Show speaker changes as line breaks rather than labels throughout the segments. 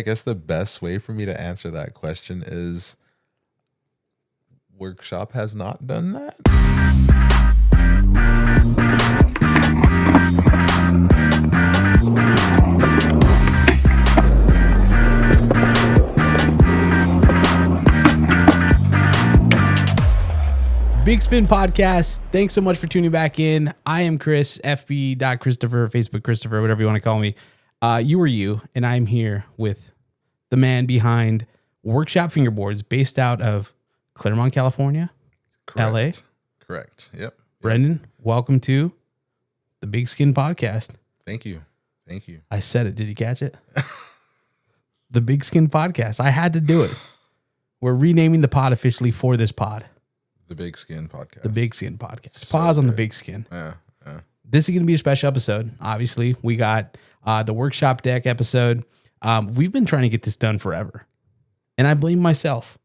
I guess the best way for me to answer that question is Workshop has not done that.
Bigspin Podcast. Thanks so much for tuning back in. I am Chris, FB.Christopher, Facebook.Christopher, whatever you want to call me. You are you, and I'm here with the man behind Workshop Fingerboards, based out of Claremont, California,
Correct.
LA.
Correct. Yep.
Brendan, welcome to the Bigspin Podcast.
Thank you. Thank you.
I said it. Did you catch it? The Bigspin Podcast. I had to do it. We're renaming the pod officially for this pod.
The Big Skin Podcast.
The Bigspin Podcast.
So
Pause on the
good.
big skin.
Yeah.
This is going to be a special episode. Obviously, we got the workshop deck episode. We've been trying to get this done forever, and I blame myself.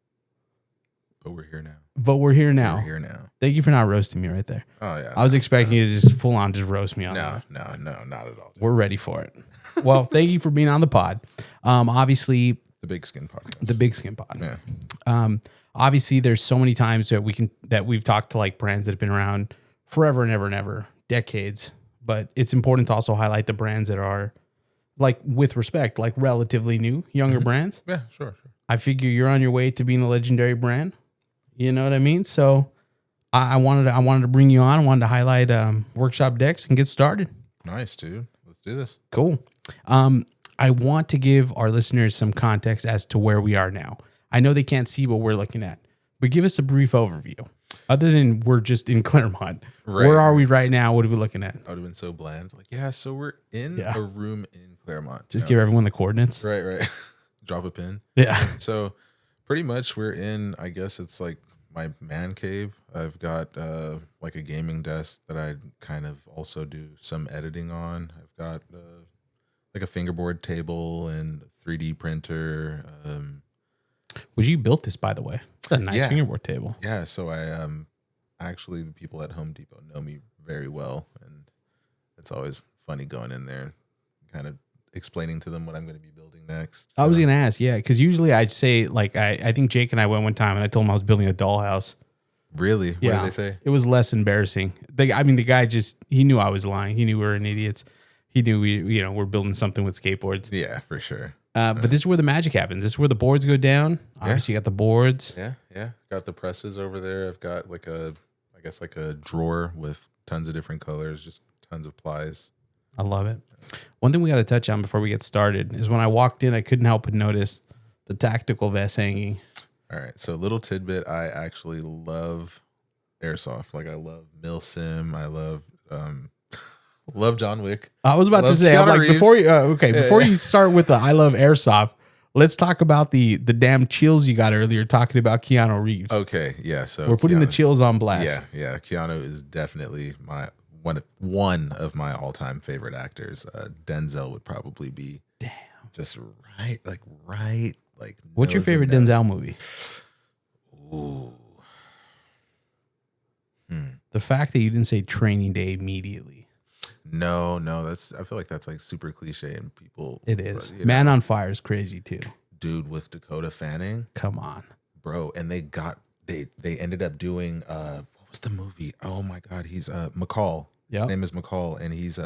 But we're here now.
But we're here now.
We're here now.
Thank you for not roasting me right there.
Oh, yeah.
I was expecting you to just full on just roast me on that.
No, not at all.
We're ready for it. Well, thank you for being on the pod. Obviously,
The Big Skin Podcast.
the Big Skin Pod.
Yeah.
Obviously, there's so many times that we've talked to like brands that have been around forever and ever and ever, decades. But it's important to also highlight the brands that are, like, with respect, like relatively new, younger brands.
Yeah, sure.
I figure you're on your way to being a legendary brand. You know what I mean? So I wanted to bring you on. I wanted to highlight workshop decks and get started.
Nice, dude. Let's do this.
Cool. I want to give our listeners some context as to where we are now. I know they can't see what we're looking at, but give us a brief overview. Other than we're just in Claremont,
Right.
Where are we right now? What are we looking at?
I would have been so bland. Like, yeah, so we're in a room in Claremont.
Just give everyone the coordinates.
Right. Drop a pin.
Yeah.
So pretty much we're in, I guess it's like my man cave. I've got like a gaming desk that I kind of also do some editing on. I've got like a fingerboard table and 3D printer.
Well, you built this, by the way. It's a nice
Yeah.
fingerboard table.
Yeah, so I actually the people at Home Depot know me very well, and it's always funny going in there and kind of explaining to them what I'm going to be building next.
I was going to ask, yeah, because usually I'd say, like, I think Jake and I went one time and I told him I was building a dollhouse.
Really? What did they say?
It was less embarrassing. The guy he knew I was lying. He knew we were idiots. He knew we're building something with skateboards.
Yeah, for sure.
But this is where the magic happens. This is where the boards go down. Obviously, you got the boards.
Yeah. Got the presses over there. I've got like a drawer with tons of different colors, just tons of plies.
I love it. One thing we got to touch on before we get started is when I walked in, I couldn't help but notice the tactical vest hanging.
All right. So little tidbit, I actually love airsoft. Like I love Milsim. I love love John Wick.
I was about to say, I'm like, before you start with the I love airsoft, let's talk about the damn chills you got earlier talking about Keanu Reeves.
Okay, yeah. So
we're putting the chills on blast.
Yeah. Keanu is definitely one of my all-time favorite actors. Denzel would probably be just right.
What's your favorite Denzel movie?
Ooh.
The fact that you didn't say Training Day immediately.
No, I feel like that's like super cliche and people.
It is. Man on Fire is crazy too.
Dude with Dakota Fanning.
Come on,
bro. And they ended up doing what was the movie? Oh my God, he's McCall.
Yeah,
his name is McCall, and he's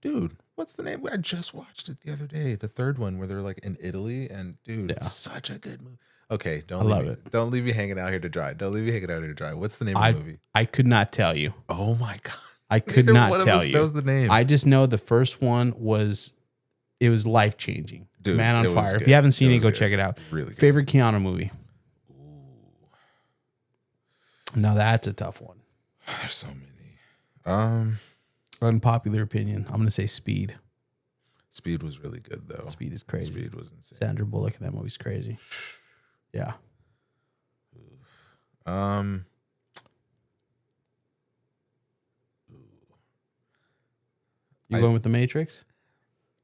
dude. What's the name? I just watched it the other day. The third one where they're like in Italy, and dude, it's such a good movie. Okay, don't leave me hanging out here to dry. What's the name of the movie?
I could not tell you.
Oh my God.
I could not tell you.
That was the name.
I just know the first one was life changing.
Dude,
Man on Fire. If you haven't seen it, go check it out.
Really good.
Favorite Keanu movie? Ooh. No, that's a tough one.
There's so many.
Unpopular opinion. I'm gonna say Speed.
Speed was really good though.
Speed is crazy.
Speed was insane.
Sandra Bullock in that movie's crazy. Yeah. You going with The Matrix?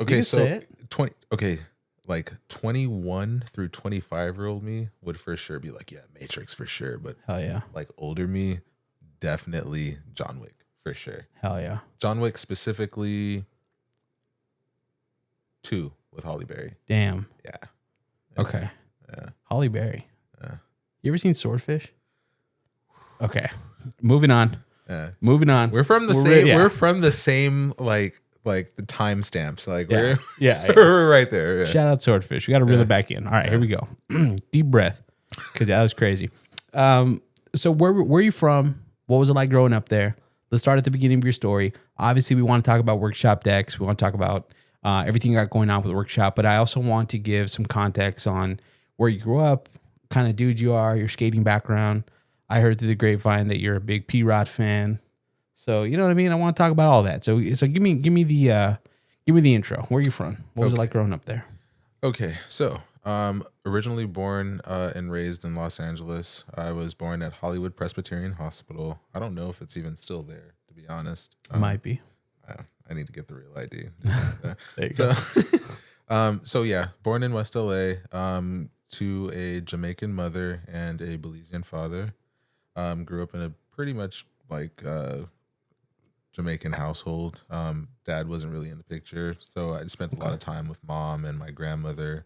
Okay, so 20. Okay, like 21 through 25-year-old me would for sure be like, yeah, Matrix for sure. But
hell yeah,
like older me, definitely John Wick for sure.
Hell yeah,
John Wick specifically 2 with Holly Berry.
Damn.
Yeah.
Okay.
Yeah.
Holly Berry.
Yeah.
You ever seen Swordfish? Okay. Moving on.
Yeah.
Moving on.
We're from the same. We're from the same like the timestamps. Like we're we're right there. Yeah.
Shout out Swordfish. We got to reel it back in. All right, here we go. Deep breath, because that was crazy. So where are you from? What was it like growing up there? Let's start at the beginning of your story. Obviously, we want to talk about workshop decks. We want to talk about everything you got going on with the workshop. But I also want to give some context on where you grew up, kind of dude you are, your skating background. I heard through the grapevine that you're a big P-Rod fan. So you know what I mean? I want to talk about all that. So give me the intro. Where are you from? What was it like growing up there?
Okay, so originally born and raised in Los Angeles. I was born at Hollywood Presbyterian Hospital. I don't know if it's even still there, to be honest.
Might be.
I need to get the real ID.
There you go.
So yeah, born in West LA to a Jamaican mother and a Belizean father. Grew up in a pretty much like Jamaican household. Dad wasn't really in the picture, so I spent a lot of time with mom and my grandmother.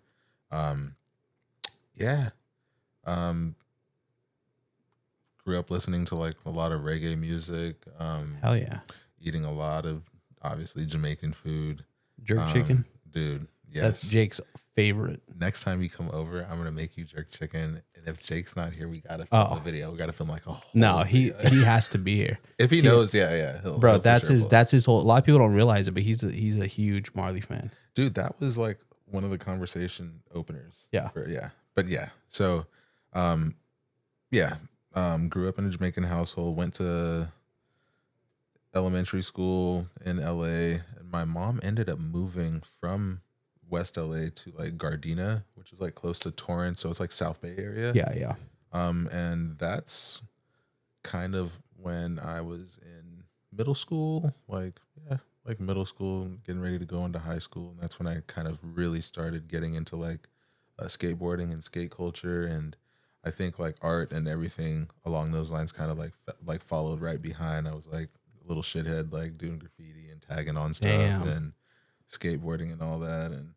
Grew up listening to like a lot of reggae music.
Hell yeah.
Eating a lot of obviously Jamaican food.
Jerk chicken?
Dude, yes.
That's Jake's favorite.
Next time you come over, I'm gonna make you jerk chicken. And if Jake's not here, we gotta film a video. We gotta film like a whole
he has to be here.
If he knows, yeah.
Bro, that's his whole. A lot of people don't realize it, but he's a huge Marley fan.
Dude, that was like one of the conversation openers.
Yeah.
So, grew up in a Jamaican household. Went to elementary school in LA, and my mom ended up moving from West LA to like Gardena, which is like close to Torrance, so it's like South Bay area.
Yeah.
And that's kind of when I was in middle school, like middle school, getting ready to go into high school, and that's when I kind of really started getting into like skateboarding and skate culture, and I think like art and everything along those lines kind of like followed right behind. I was like a little shithead, like doing graffiti and tagging on stuff and skateboarding and all that, and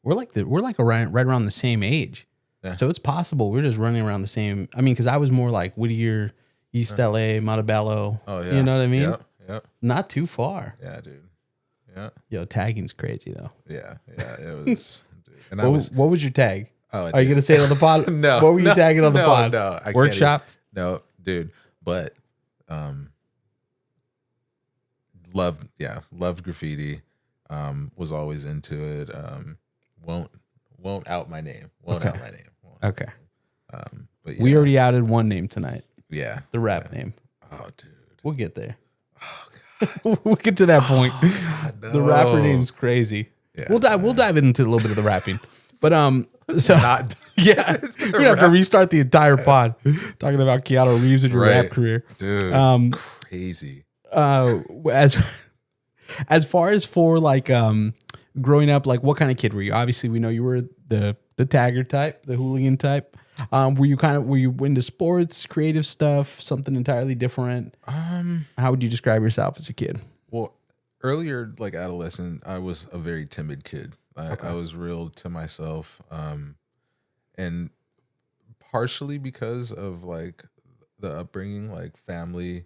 we're like right around the same age. Yeah. So it's possible we're just running around the same. I mean, because I was more like Whittier, East LA, Montebello. Oh yeah, you know what I mean? Yeah. Not too far.
Yeah, dude. Yeah.
Yo, tagging's crazy though.
Yeah. It was. Dude. And
what was your tag?
Oh,
are you gonna say it on the pod?
No.
What were you tagging on the pod?
No.
Workshop?
No, dude. But loved graffiti. Was always into it. Won't out my name.
Okay.
But
we already outed one name tonight.
Yeah.
The rap name.
Oh, dude.
We'll get there.
Oh God.
We'll get to that point.
God, no.
The rapper name's crazy.
Yeah,
we'll dive into a little bit of the rapping. But so
not
we're gonna have to restart the entire pod talking about Keanu Reeves and your rap career.
Dude. Crazy.
As far as for like growing up, like what kind of kid were you? Obviously, we know you were the tagger type, the hooligan type. Were you into sports, creative stuff, something entirely different? How would you describe yourself as a kid?
Well, earlier, like adolescent, I was a very timid kid. I was real to myself, and partially because of like the upbringing, like family.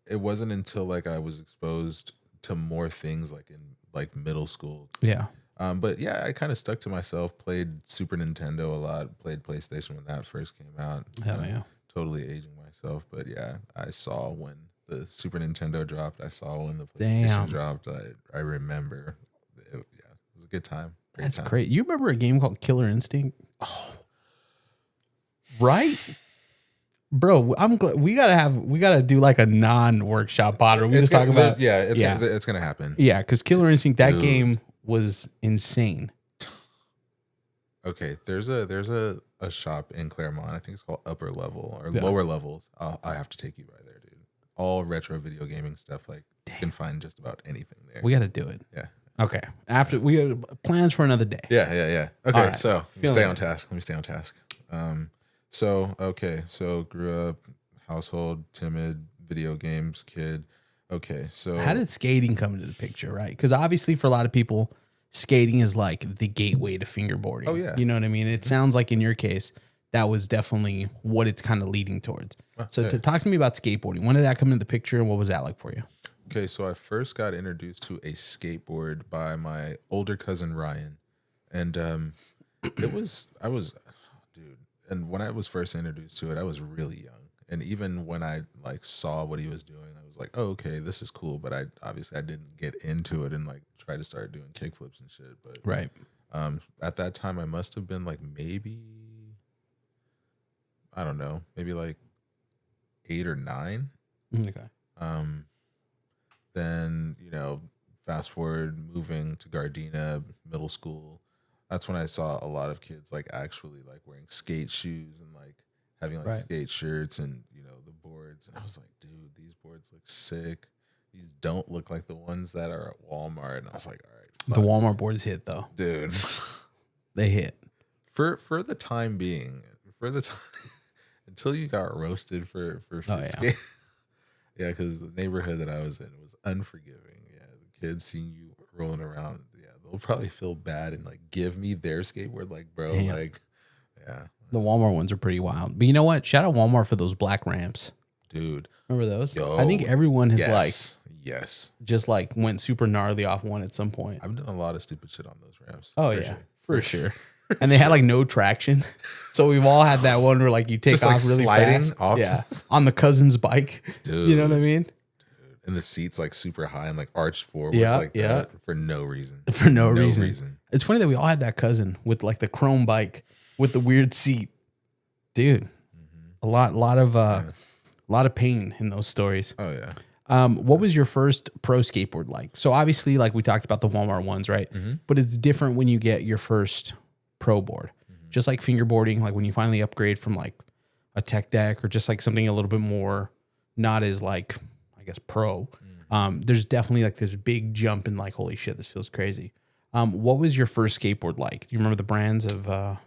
It wasn't until like I was exposed to more things like in like middle school.
Yeah.
But yeah, I kind of stuck to myself, played Super Nintendo a lot, played PlayStation when that first came out.
Hell yeah.
Totally aging myself. But yeah, I saw when the Super Nintendo dropped. I saw when the PlayStation dropped. I remember. It was a good time.
That's great. You remember a game called Killer Instinct? Oh. Right? Bro, I'm glad we gotta do like a non-workshop pod where we just talk about
it's gonna happen.
Yeah, because Killer Instinct, that game was insane.
Okay, there's a shop in Claremont. I think it's called Upper Level or Lower Levels. I have to take you by there, dude. All retro video gaming stuff. Like you can find just about anything there.
We got to do it.
Yeah.
Okay. After we have plans for another day.
Yeah. Okay, right. So let me stay on task. So grew up household, timid, video games kid. Okay, so
How did skating come into the picture, right? Because obviously for a lot of people, skating is like the gateway to fingerboarding.
Oh, yeah.
You know what I mean? It sounds like in your case, that was definitely what it's kind of leading towards. So to talk to me about skateboarding, when did that come into the picture and what was that like for you?
Okay, so I first got introduced to a skateboard by my older cousin Ryan, and dude, and when I was first introduced to it, I was really young, and even when I like saw what he was doing, I was like, oh, okay, this is cool, but I didn't get into it and like try to start doing kickflips and shit. But
Right.
at that time, I must have been like maybe, I don't know, maybe like 8 or 9.
Okay.
Then, fast forward, moving to Gardena middle school. That's when I saw a lot of kids like actually like wearing skate shoes and like having like skate shirts and, the boards. And I was like, dude, these boards look sick. These don't look like the ones that are at Walmart. And I was like, all right.
The Walmart boards hit though.
Dude.
They hit.
For the time being, until you got roasted for skate. Yeah, because the neighborhood that I was in was unforgiving. Yeah, the kids seeing you rolling around, yeah, they'll probably feel bad and like give me their skateboard. Like, bro, like, yeah.
The Walmart ones are pretty wild. But you know what? Shout out Walmart for those black ramps.
Dude.
Remember those?
Yo,
I think everyone has just like went super gnarly off one at some point.
I've done a lot of stupid shit on those ramps.
Oh, for sure. And they had like no traction. So we've all had that one where like you take
just
off
like
really
sliding
fast.
off.
Yeah. On the cousin's bike.
Dude.
You know what I mean?
And the seats like super high and like arched forward that for no reason.
For no reason. It's funny that we all had that cousin with like the chrome bike with the weird seat. Dude. A lot of pain in those stories.
Oh yeah.
What was your first pro skateboard like? So obviously, like we talked about the Walmart ones, right?
Mm-hmm.
But it's different when you get your first pro board. Mm-hmm. Just like fingerboarding, like when you finally upgrade from like a tech deck or just like something a little bit more, not as like, I guess, pro. Mm-hmm. There's definitely like this big jump in like, holy shit, this feels crazy. What was your first skateboard like? Do you remember the brands of the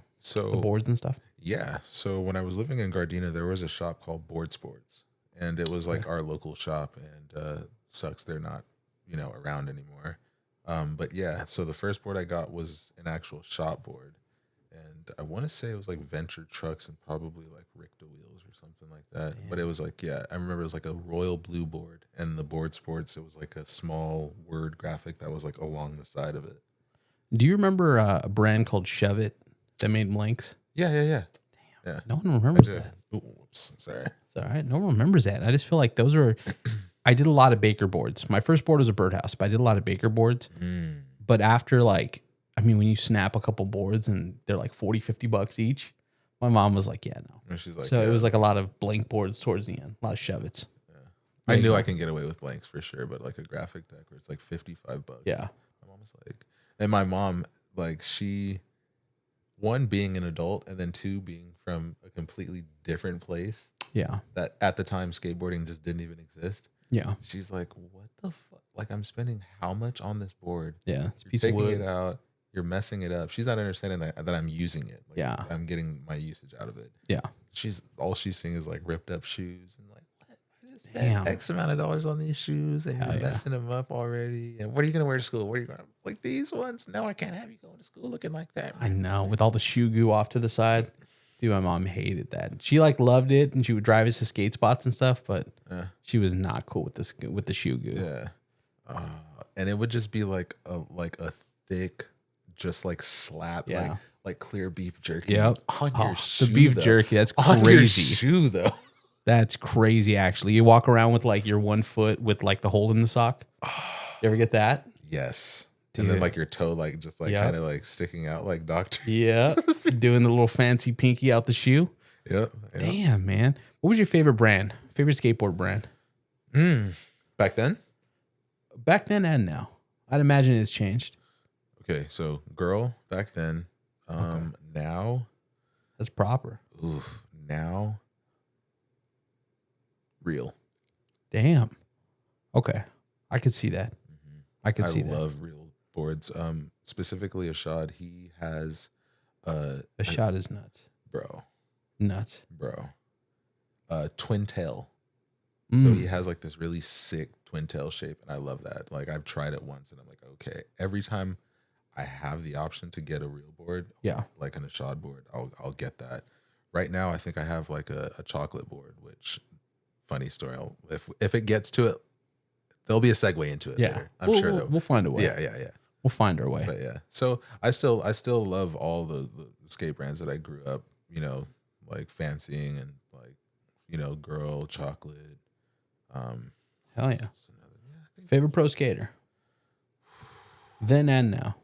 boards and stuff?
Yeah. So when I was living in Gardena, there was a shop called Board Sports. And it was like our local shop, and sucks they're not, around anymore. But yeah, so the first board I got was an actual shop board, and I want to say it was like Venture Trucks and probably like Richta wheels or something like that. Yeah. But it was like, I remember it was like a royal blue board, and the Board Sports, it was like a small word graphic that was like along the side of it.
Do you remember a brand called Shove It that made links?
Yeah.
Damn. Yeah. No one remembers that.
Ooh, whoops, sorry.
It's all right. No one remembers that. I just feel like those were. I did a lot of Baker boards. My first board was a Birdhouse, but I did a lot of Baker boards. But after when you snap a couple boards and they're like $40-$50 each, my mom was like, yeah, no.
And she's like,
so it was like a lot of blank boards towards the end, a lot of Shove-Its.
Yeah. I knew I can get away with blanks for sure, but like a graphic deck where it's like $55.
Yeah.
My mom was like, and my mom, like, one, being an adult, and then two, being from a completely different place.
Yeah.
That at the time skateboarding just didn't even exist.
Yeah.
She's like, what the fuck? Like, I'm spending how much on this board?
Yeah. It's a
piece of wood. Taking it out. You're messing it up. She's not understanding that I'm using it. Like,
yeah.
I'm getting my usage out of it.
Yeah.
All she's seeing is like ripped up shoes and like, what? I just spent X amount of dollars on these shoes and you're messing them up already. And what are you going to wear to school? What are you going to, like, these ones? No, I can't have you going to school looking like that.
I know. With all the shoe goo off to the side. Dude, my mom hated that. She like loved it, and she would drive us to skate spots and stuff, but she was not cool with the shoe goo.
Yeah, and it would just be like a thick, just like slap, like clear beef jerky.
Yep.
On your shoe,
the beef jerky. That's crazy.
On your shoe though.
That's crazy. Actually, you walk around with like your one foot with like the hole in the sock. You ever get that?
Yes. Dude. And then like your toe, like just like kind of like sticking out like doctor.
Yeah. Doing the little fancy pinky out the shoe.
Yep.
Damn, man. What was your favorite brand? Favorite skateboard brand?
Back then?
Back then and now. I'd imagine it's changed.
Okay. So girl back then. Now.
That's proper.
Oof. Now. Real.
Damn. Okay. I could see that. I could see that.
I love real boards. Specifically Ashad, he has
Ashad is nuts.
Bro.
Nuts.
Bro. Twin tail. So he has like this really sick twin tail shape, and I love that. Like I've tried it once, and I'm like, okay. Every time I have the option to get a real board, like an Ashad board, I'll get that. Right now, I think I have like a chocolate board, which funny story. If it gets to it, there'll be a segue into it. Later. I'm sure
we'll find a way.
Yeah.
We'll find our way.
But yeah, so I still love all the skate brands that I grew up, like fancying and like, Girl, Chocolate.
Hell yeah. Favorite pro skater? Then and now.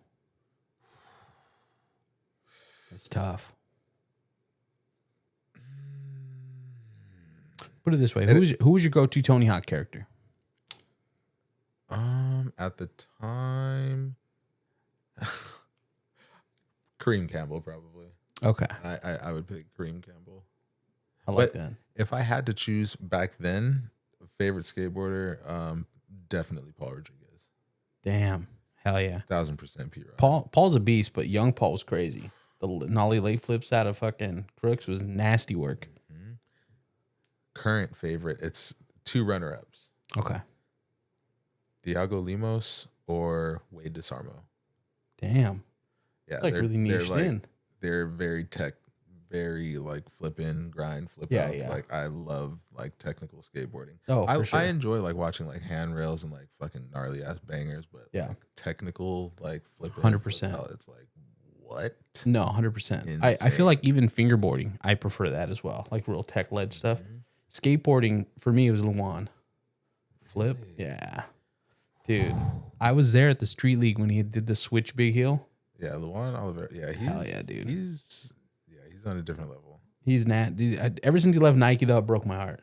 It's tough. Put it this way: who was your go-to Tony Hawk character?
At the time, Kareem Campbell probably.
Okay,
I would pick Kareem Campbell.
I like that.
If I had to choose back then, favorite skateboarder, definitely Paul Rodriguez.
Damn, hell yeah,
1000% P-Rod.
Paul's a beast, but young Paul was crazy. The nollie late flips out of fucking crooks was nasty work.
Mm-hmm. Current favorite, it's 2 runner-ups.
Okay.
Thiago Limos or Wade DeSarmo.
Damn.
Yeah,
it's like really niched in.
They're very very like flip outs.
Yeah.
Like I love like technical skateboarding.
Oh, for sure.
I enjoy like watching like handrails and like fucking gnarly ass bangers, but like, technical like flip
100%.
It's like what?
No, 100%. I feel like even fingerboarding, I prefer that as well. Like real tech led stuff. Skateboarding for me was Luan. Flip, yeah. Dude, I was there at the Street League when he did the switch big heel.
Yeah, Luan Oliver. Yeah,
hell yeah, dude.
He's on a different level.
He's not. Dude, ever since he left Nike, though, it broke my heart.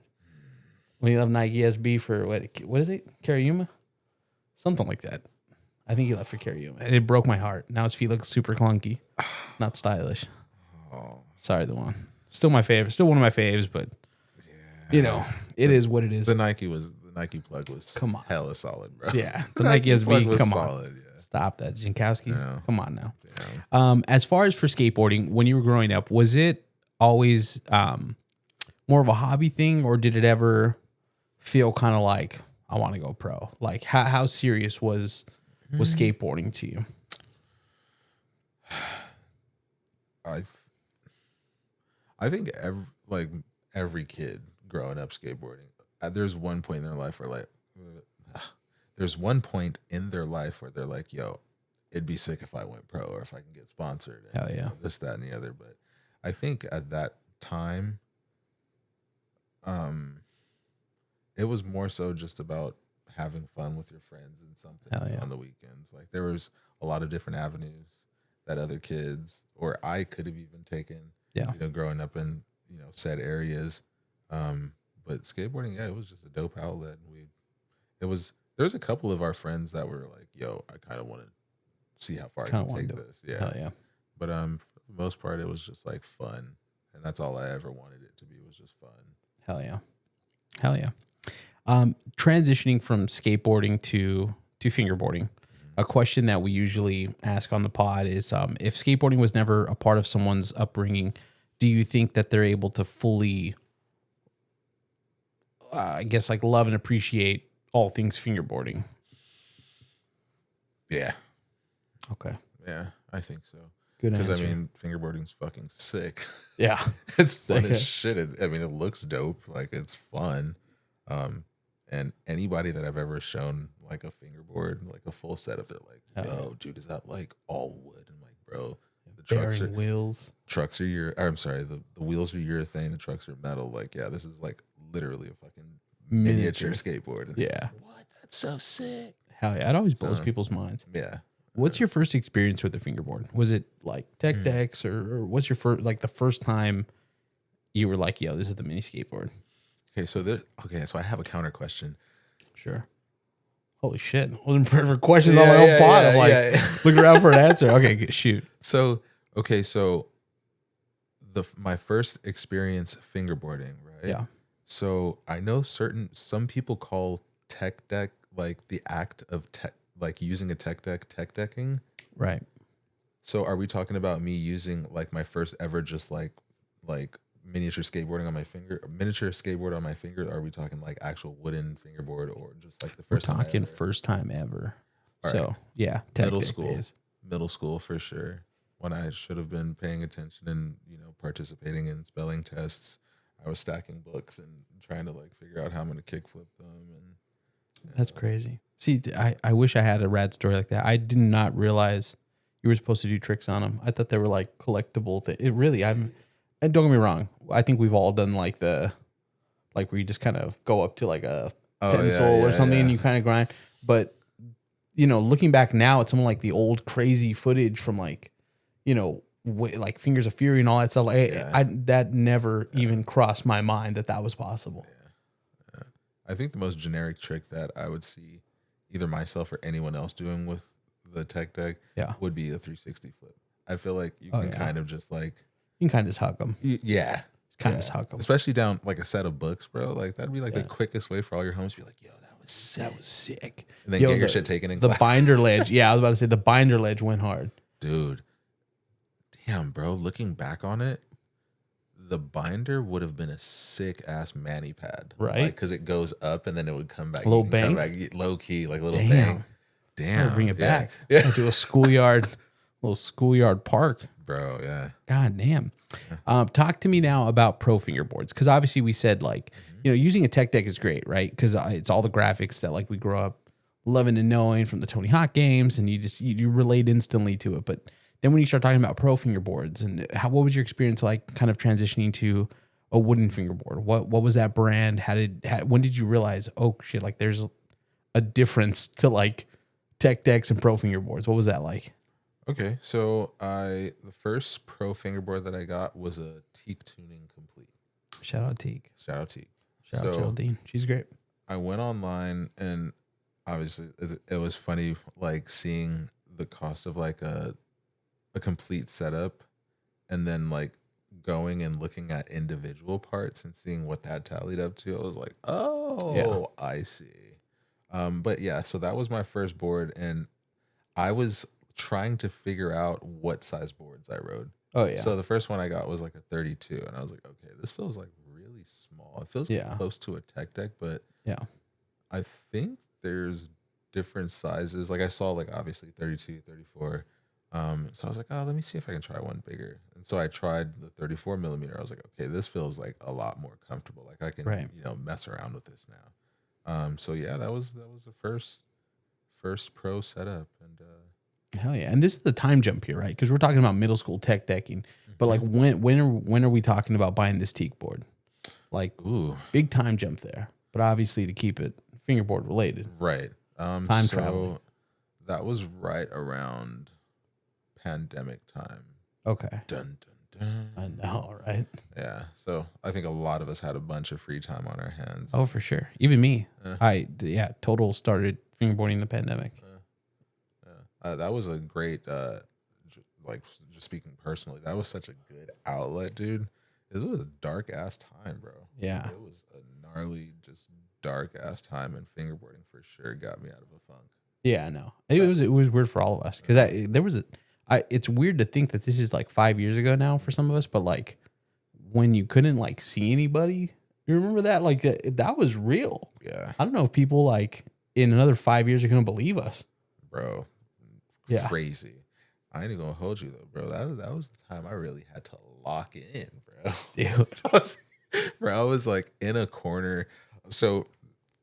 When he left Nike SB for what is it? Kariyama? Something like that. I think he left for Kariyama. And it broke my heart. Now his feet look super clunky, not stylish.
Oh,
sorry, Luan. Still my favorite. Still one of my faves, but it is what it is.
The Nike plug was hella solid, bro.
Yeah, the Nike SB was
solid. Yeah.
Stop that, Jankowski's.
No.
Come on now.
Damn.
As far as for skateboarding, when you were growing up, was it always more of a hobby thing, or did it ever feel kind of like I want to go pro? Like how serious was skateboarding to you?
I think every kid growing up skateboarding, there's one point in their life where they're like, yo, it'd be sick if I went pro or if I can get sponsored. And,
hell yeah.
This, that, and the other. But I think at that time, it was more so just about having fun with your friends and something on the weekends. Like there was a lot of different avenues that other kids or I could have even taken, growing up in, said areas. But skateboarding, it was just a dope outlet. There's a couple of our friends that were like, yo, I kind of want to see how far I can take this. Yeah.
Hell yeah.
But for the most part, it was just like fun. And that's all I ever wanted it to be, was just fun.
Hell yeah. Hell yeah. Transitioning from skateboarding to fingerboarding, a question that we usually ask on the pod is if skateboarding was never a part of someone's upbringing, do you think that they're able to fully, love and appreciate all things fingerboarding?
Yeah.
Okay.
Yeah, I think so.
Good answer.
Because, fingerboarding's fucking sick.
Yeah.
It's fun as shit. It looks dope. Like, it's fun. And anybody that I've ever shown, like, a fingerboard, like, a full setup, they're like, yo, dude, is that, like, all wood? I'm like, bro, the
wheels.
Trucks are the wheels are urethane, the trucks are metal. Like, yeah, this is, like, literally a fucking miniature skateboard.
Yeah.
What? That's so sick.
Hell yeah. It always blows people's minds.
Yeah.
What's your first experience with the fingerboard? Was it like tech decks or what's your first, like the first time you were like, yo, this is the mini skateboard?
So I have a counter question.
Sure. Holy shit. I wasn't prepared for questions on my own pod. I'm like, looking around for an answer. Okay, shoot.
So my first experience fingerboarding, right?
Yeah.
So I know some people call tech deck like the act of like using a tech decking.
Right.
So are we talking about me using like my first ever just like miniature skateboarding on my finger, miniature skateboard on my finger? Are we talking like actual wooden fingerboard or just like the
We're
first time
talking
ever?
first time ever.
All
So
right.
yeah,
Middle
tech
school,
days.
middle school for sure. When I should have been paying attention and participating in spelling tests, I was stacking books and trying to like figure out how I'm going to kickflip them. And
That's crazy. See, I wish I had a rad story like that. I did not realize you were supposed to do tricks on them. I thought they were like collectible. It really, and don't get me wrong. I think we've all done like where you just kind of go up to like a pencil or something and you kind of grind. But, looking back now at some of like the old crazy footage from like, like Fingers of Fury and all that stuff. That never even crossed my mind that was possible.
Yeah. I think the most generic trick that I would see either myself or anyone else doing with the tech deck would be a 360 flip. I feel like you can kind of just like...
You can kind of just hug them.
Yeah.
Kind of just hug them.
Especially down like a set of books, bro. Like that'd be like the quickest way for all your homies to be like, yo, that was sick. And then get your shit taken in
the
class.
Binder ledge. Yeah, I was about to say the Binder ledge went hard.
Dude. Damn, bro. Looking back on it, the binder would have been a sick ass mani pad,
right?
Because it goes up and then it would come back.
A little bang,
low key, like a little bang. Damn,
bring it back. Yeah, do a little schoolyard park,
bro. Yeah.
God damn. Talk to me now about pro fingerboards, because obviously we said like using a tech deck is great, right? Because it's all the graphics that like we grow up loving and knowing from the Tony Hawk games, and you relate instantly to it, but then when you start talking about pro fingerboards and what was your experience like kind of transitioning to a wooden fingerboard? What was that brand? When did you realize, oh shit, like there's a difference to like tech decks and pro fingerboards? What was that like?
Okay. So the first pro fingerboard that I got was a Teak Tuning Complete.
Shout out Teak.
Shout out Teak.
Shout out Geraldine. She's great.
I went online and obviously it was funny like seeing the cost of like a complete setup and then like going and looking at individual parts and seeing what that tallied up to. I was like, oh, I see. But yeah, so that was my first board and I was trying to figure out what size boards I rode.
Oh yeah.
So the first one I got was like a 32 and I was like, okay, this feels like really small. It feels close to a tech deck, but I think there's different sizes. Like I saw like obviously 32, 34. So I was like, oh, let me see if I can try one bigger. And so I tried the 34 millimeter. I was like, okay, this feels like a lot more comfortable. Like I can, mess around with this now. So yeah, that was the first pro setup. And
hell yeah. And this is the time jump here, right? Because we're talking about middle school tech decking. But like when are we talking about buying this Teak board? Like big time jump there. But obviously to keep it fingerboard related.
Right.
Time travel.
That was right around pandemic time.
Okay.
Dun, dun, dun.
I know, right?
Yeah. So I think a lot of us had a bunch of free time on our hands.
Oh, for sure. Even me. Total started fingerboarding in the pandemic.
That was a great, just speaking personally, that was such a good outlet, dude. It was a dark ass time, bro.
Yeah.
It was a gnarly, just dark ass time, and fingerboarding for sure got me out of a funk.
Yeah, no, it was weird for all of us because it's weird to think that this is like 5 years ago now for some of us, but like when you couldn't like see anybody, you remember that? Like that was real.
Yeah.
I don't know if people like in another 5 years are gonna believe us,
bro.
Yeah.
Crazy. I ain't gonna hold you though, bro. That was the time I really had to lock in, bro.
Dude.
I was like in a corner. So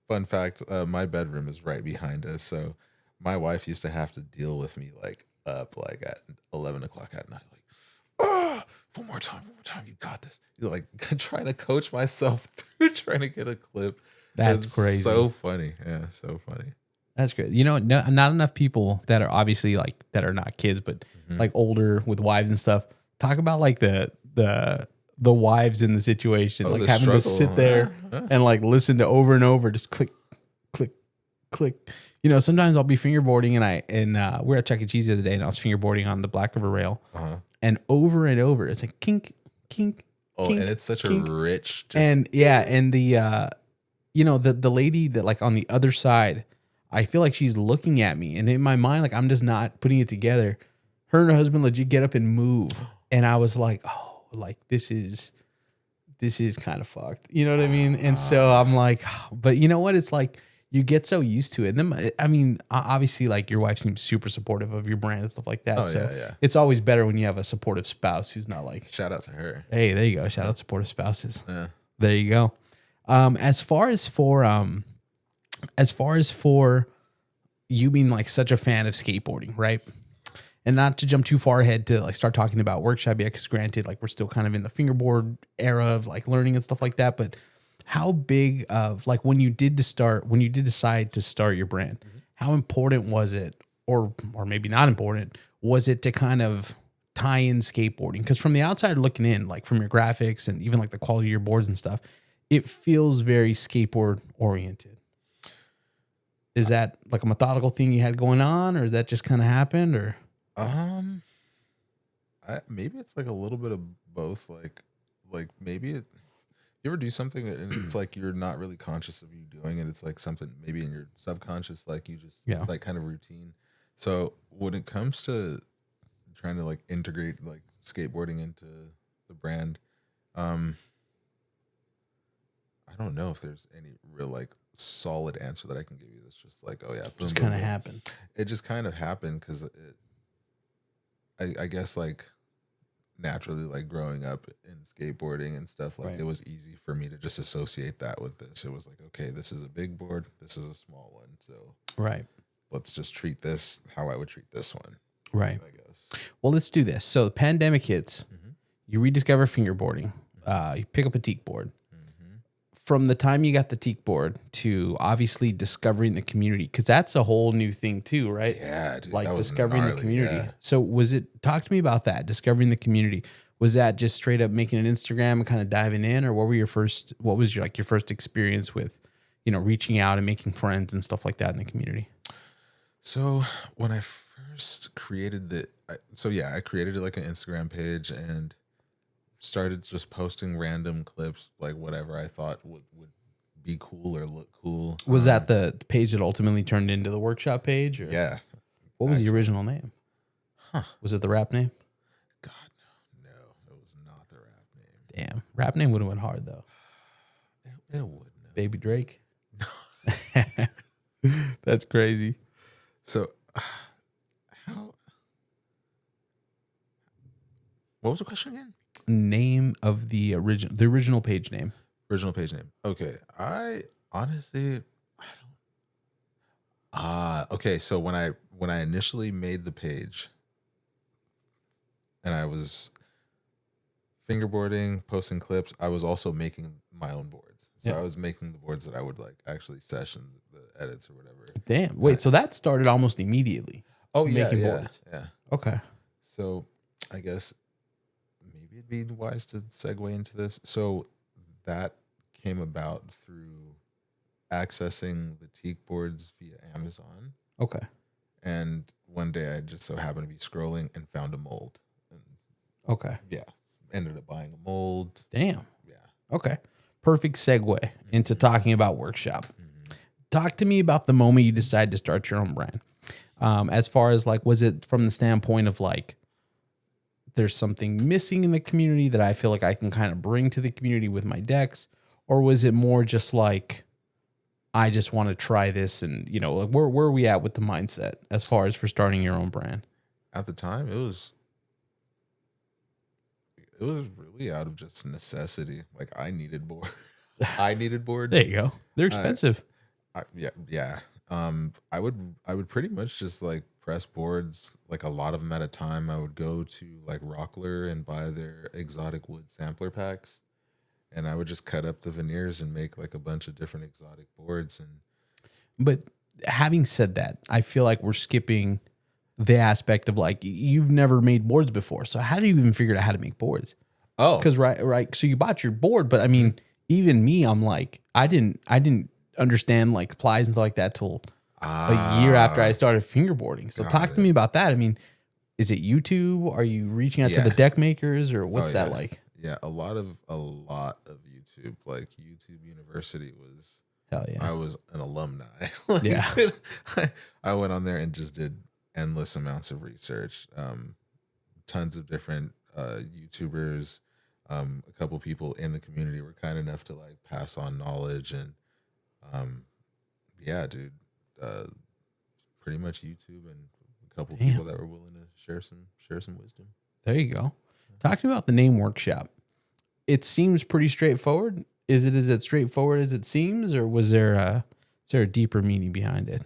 fun fact, my bedroom is right behind us. So my wife used to have to deal with me like up like at 11 o'clock at night. Like, one more time, you got this. You're like trying to coach myself through trying to get a clip.
That's crazy.
So funny. Yeah, so funny.
That's great. Not enough people that are obviously like that are not kids, but like older with wives and stuff. Talk about like the wives in the situation, like having to sit there and like listen to over and over, just click, click, click. Sometimes I'll be fingerboarding and we're at Chuck E. Cheese the other day and I was fingerboarding on the Black River Rail, and over it's like kink, kink.
Oh,
kink,
and it's such
kink.
a rich,
and the the lady that like on the other side, I feel like she's looking at me, and in my mind, like I'm just not putting it together. Her and her husband legit get up and move, and I was like, oh, like this is this is kind of fucked. You know what I mean? And so I'm like, but you know what? It's like you get so used to it. And then, I mean, obviously, like your wife seems super supportive of your brand and stuff like that.
Oh,
so
yeah.
it's always better when you have a supportive spouse who's not like,
Shout out to her.
hey, there you go. Shout out supportive spouses.
Yeah.
There you go. As far as for you being like such a fan of skateboarding, right? And not to jump too far ahead to like start talking about workshop yet, because granted, like we're still kind of in the fingerboard era of like learning and stuff like that. But how big of like when you did decide to start your brand, how important was it, or maybe not important, was it to kind of tie in skateboarding? Because from the outside looking in, like from your graphics and even like the quality of your boards and stuff, it feels very skateboard oriented. Is that like a methodical thing you had going on, or that just kind of happened, or?
Maybe it's like a little bit of both. Like maybe you ever do something and it's like you're not really conscious of you doing it. It's like something maybe in your subconscious, like you just it's like kind of routine. So when it comes to trying to like integrate like skateboarding into the brand, I don't know if there's any real like solid answer that I can give you. That's just like, oh yeah, boom,
Just
boom,
kind of
boom.
happened.
It just kind of happened because I guess like naturally, like growing up in skateboarding and stuff, like it was easy for me to just associate that with this. It was like, okay, this is a big board, this is a small one, so let's just treat this how I would treat this one.
Right.
I guess.
Well, let's do this. So the pandemic hits, you rediscover fingerboarding, you pick up a teak board. From the time you got the teak board to obviously discovering the community, because that's a whole new thing too, right?
Yeah, dude,
like
that was
discovering
gnarly,
the community.
yeah.
So talk to me about that, discovering the community. Was that just straight up making an Instagram and kind of diving in, or what was your first experience with, reaching out and making friends and stuff like that in the community?
So when I first created I created like an Instagram page and started just posting random clips, like whatever I thought would be cool or look cool.
Was that the page that ultimately turned into the workshop page? Or?
Yeah.
What was the original name? Was it the rap name?
God, no, it was not the rap name.
Damn, rap name would have went hard though.
It would.
Baby Drake. That's crazy.
So, what was the question again?
Name of the original page name.
Original page name. Okay. I honestly, okay. So when I initially made the page and I was fingerboarding, posting clips, I was also making my own boards. So I was making the boards that I would like actually session the edits or whatever.
Damn. Wait, so that started almost immediately.
Oh yeah.
Making
Yeah.
boards.
Yeah.
Okay.
So I guess maybe it'd be wise to segue into this. So that came about through accessing the teak boards via Amazon.
Okay.
And one day I just so happened to be scrolling and found a mold. And
okay.
Yeah. Ended up buying a mold.
Damn.
Yeah.
Okay. Perfect segue into talking about workshop. Talk to me about the moment you decided to start your own brand. As far as like, was it from the standpoint of like, there's something missing in the community that I feel like I can kind of bring to the community with my decks? Or was it more just like, I just want to try this and, like where are we at with the mindset as far as for starting your own brand?
At the time, it was really out of just necessity. Like I needed boards.
There you go. They're expensive.
Yeah. I would pretty much just like press boards, like a lot of them at a time. I would go to like Rockler and buy their exotic wood sampler packs, and I would just cut up the veneers and make like a bunch of different exotic boards.
But having said that, I feel like we're skipping the aspect of like, you've never made boards before. So how do you even figure out how to make boards?
Oh,
because right. So you bought your board, but I mean, even me, I'm like, I didn't understand like plies and stuff like that till a year after I started fingerboarding. So talk to me about that. I mean, is it YouTube? Are you reaching out to the deck makers, or what's that like?
Yeah, a lot of YouTube. Like YouTube University was.
Hell yeah!
I was an alumni.
Yeah,
I went on there and just did endless amounts of research. Tons of different YouTubers. A couple people in the community were kind enough to like pass on knowledge, and yeah, dude, uh, pretty much YouTube and a couple
Damn.
people that were willing to share some wisdom.
There you go. Talk to me about the name Workshop. It seems pretty straightforward. Is it as straightforward as it seems, or is there a deeper meaning behind it?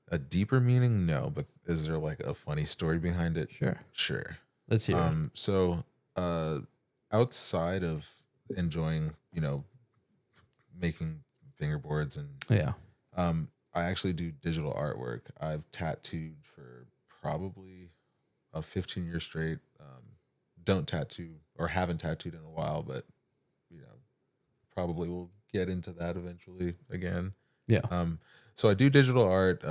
A deeper meaning, no, but is there like a funny story behind it? Sure.
Let's hear it.
So, outside of enjoying, making fingerboards and
Yeah.
I actually do digital artwork. I've tattooed for probably a 15 years straight. Don't tattoo or haven't tattooed in a while, but probably will get into that eventually again.
Yeah.
So I do digital art.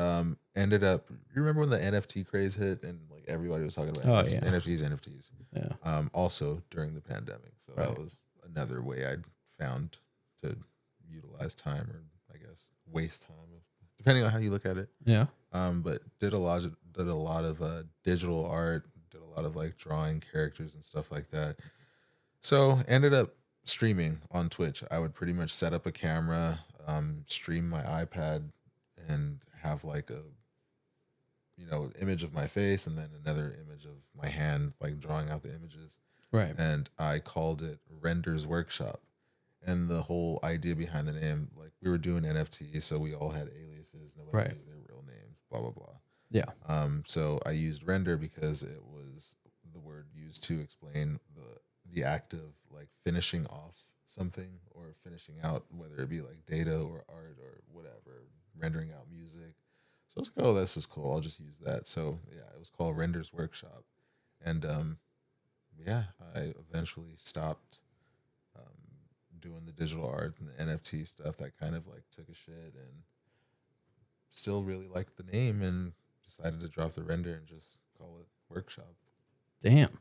Ended up, you remember when the NFT craze hit and like everybody was talking about NFTs.
Yeah.
Also during the pandemic. So
Right.
that was another way I'd found to utilize time, or I guess waste time, depending on how you look at it.
Yeah.
But did a lot of digital art, did a lot of like drawing characters and stuff like that. So ended up streaming on Twitch. I would pretty much set up a camera, stream my iPad, and have like a image of my face and then another image of my hand, like drawing out the images.
Right.
And I called it Render's Workshop. And the whole idea behind the name, like we were doing NFTs, so we all had aliases. Nobody used their real names, blah, blah, blah.
Yeah.
So I used render because it was the word used to explain the act of like finishing off something or finishing out, whether it be like data or art or whatever, rendering out music. So I was like, oh, this is cool. I'll just use that. So yeah, it was called Render's Workshop. And yeah, I eventually stopped doing the digital art and the NFT stuff. That kind of like took a shit, and still really liked the name and decided to drop the render and just call it Workshop.
Damn.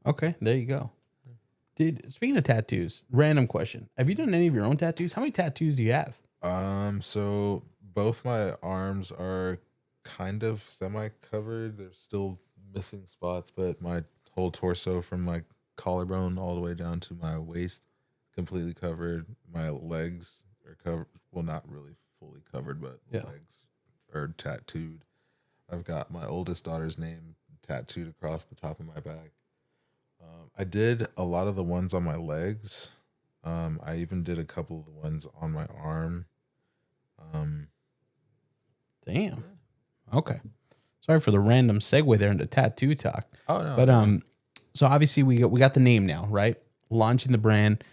Okay, there you go. Dude, speaking of tattoos, random question. Have you done any of your own tattoos? How many tattoos do you have?
So both my arms are kind of semi-covered. There's still missing spots, but my whole torso from my collarbone all the way down to my waist completely covered. My legs are covered. Well, not really fully covered, but legs are tattooed. I've got my oldest daughter's name tattooed across the top of my back. I did a lot of the ones on my legs. I even did a couple of the ones on my arm.
Damn. Okay. Sorry for the random segue there into tattoo talk.
Oh no.
But so obviously we got the name now, right? Launching the brand.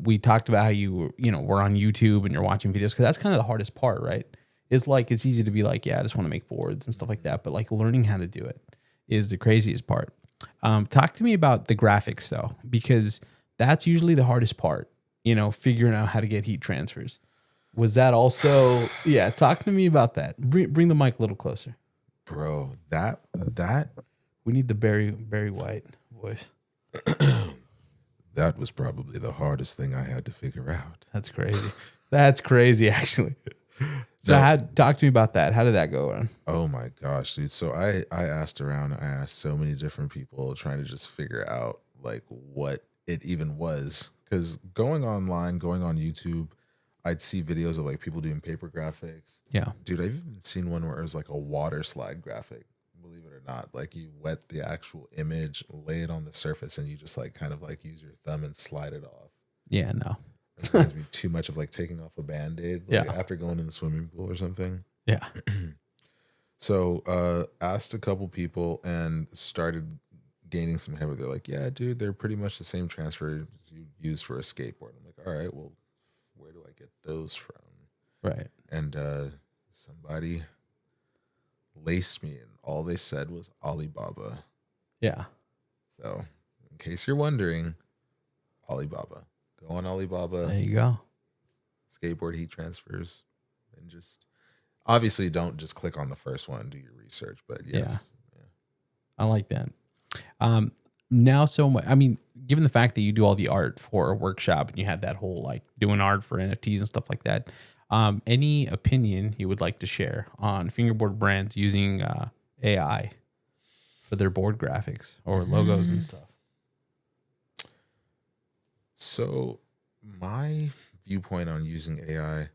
We talked about how you were on YouTube and you're watching videos, because that's kind of the hardest part, right? It's like it's easy to be like, yeah, I just want to make boards and stuff like that, but like learning how to do it is the craziest part. Talk to me about the graphics though, because that's usually the hardest part. Figuring out how to get heat transfers. Was that also? Yeah, talk to me about that. Bring the mic a little closer,
bro. That
we need the Barry White voice.
That was probably the hardest thing I had to figure out.
That's crazy. That's crazy, actually. So talk to me about that. How did that go on?
Oh my gosh, dude. So I asked around. I asked so many different people trying to just figure out like what it even was. Because going online, going on YouTube, I'd see videos of like people doing paper graphics.
Yeah.
Dude, I've even seen one where it was like a water slide graphic. Believe it or not, like you wet the actual image, lay it on the surface, and you just like kind of like use your thumb and slide it off.
Yeah, no.
It reminds me too much of like taking off a Band-Aid after going in the swimming pool or something.
Yeah.
So asked a couple people and started gaining some head. They're like, yeah, dude, they're pretty much the same transfers you use for a skateboard. I'm like, all right, well, where do I get those from?
Right.
And somebody laced me, and all they said was Alibaba.
Yeah.
So in case you're wondering, Alibaba. Go on Alibaba.
There you go.
Skateboard heat transfers, and just obviously don't just click on the first one. Do your research, but yes, yeah.
I like that. Now, given the fact that you do all the art for a workshop and you had that whole like doing art for NFTs and stuff like that, any opinion you would like to share on fingerboard brands using AI for their board graphics or logos and stuff?
So my viewpoint on using AI,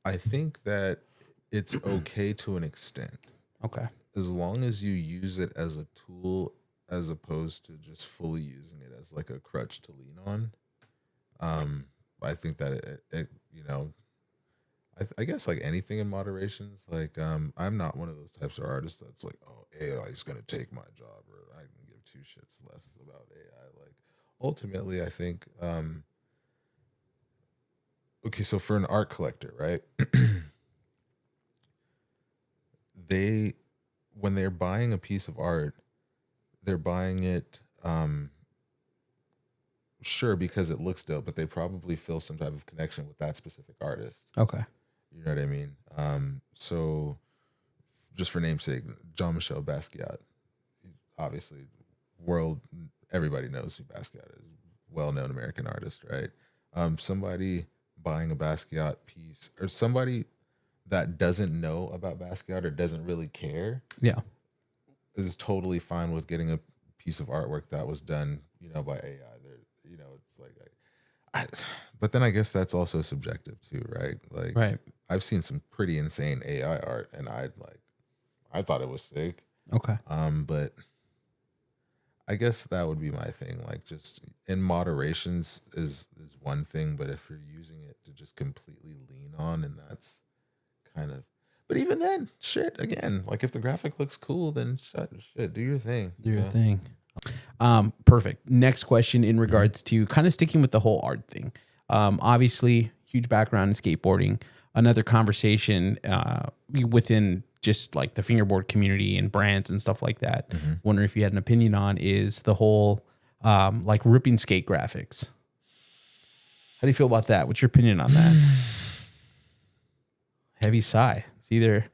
I think that it's okay to an extent,
Okay.
as long as you use it as a tool as opposed to just fully using it as like a crutch to lean on. I think that I guess like anything in moderation is like, I'm not one of those types of artists that's like, oh, AI is going to take my job, or I can give two shits less about AI. Like, ultimately, I think, okay, so for an art collector, right? When they're buying a piece of art, they're buying it, sure, because it looks dope, but they probably feel some type of connection with that specific artist.
Okay.
You know what I mean? So just for namesake, Jean-Michel Basquiat, obviously everybody knows who Basquiat is, well-known American artist, right? Somebody buying a Basquiat piece, or somebody that doesn't know about Basquiat or doesn't really care,
Yeah.
is totally fine with getting a piece of artwork that was done, by AI. It's like, but then I guess that's also subjective too, right? Like,
Right.
I've seen some pretty insane AI art, and I thought it was sick.
Okay.
But I guess that would be my thing. Like, just in moderations is one thing, but if you're using it to just completely lean on, and that's kind of, but even then, shit, again, like if the graphic looks cool, then do your thing.
Do your thing. Perfect. Next question in regards to kind of sticking with the whole art thing. Obviously, huge background in skateboarding. Another conversation within just like the fingerboard community and brands and stuff like that. Wonder if you had an opinion on is the whole like ripping skate graphics. How do you feel about that? What's your opinion on that? Heavy sigh. It's either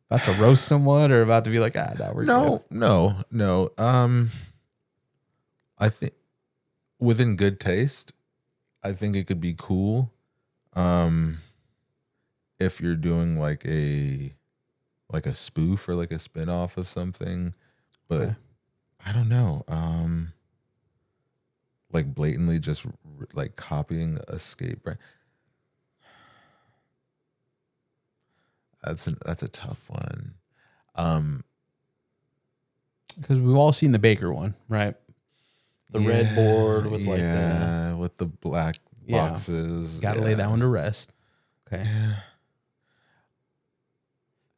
about to roast someone or about to be like, we're good.
No. I think within good taste, I think it could be cool. If you're doing like a spoof or like a spin-off of something, but okay. I don't know. Like blatantly just like copying a skate brand. That's a tough one.
Because we've all seen the Baker one, right? The red board with
with the black boxes.
Got to lay that one to rest. Okay. Yeah.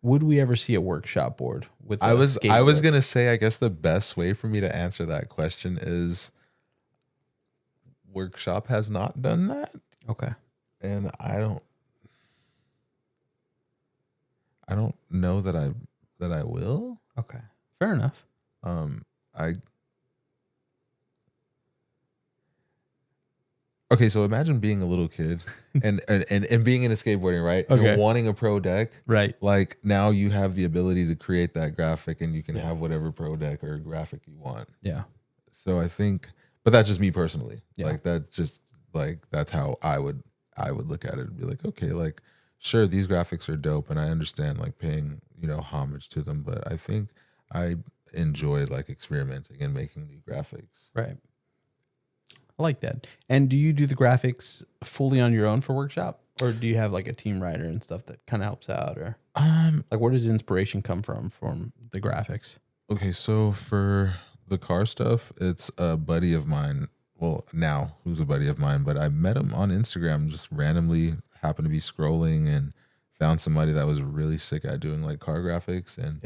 Would we ever see a workshop board with? I was
gonna say, I guess the best way for me to answer that question is workshop has not done that. Okay. And I don't know that I will.
Okay. Fair enough.
Okay, so imagine being a little kid and being into skateboarding, right? Okay. You're wanting a pro deck.
Right.
Like now you have the ability to create that graphic and you can have whatever pro deck or graphic you want.
Yeah.
So I think, but that's just me personally. Yeah. Like that's how I would look at it and be like, okay, like sure, these graphics are dope and I understand like paying, homage to them, but I think I enjoy like experimenting and making new graphics.
Right. I like that. And do you do the graphics fully on your own for workshop, or do you have like a team writer and stuff that kind of helps out, or like where does inspiration come from the graphics?
Okay, so for the car stuff, it's a buddy of mine. Well, now who's a buddy of mine, but I met him on Instagram, just randomly happened to be scrolling and found somebody that was really sick at doing like car graphics. And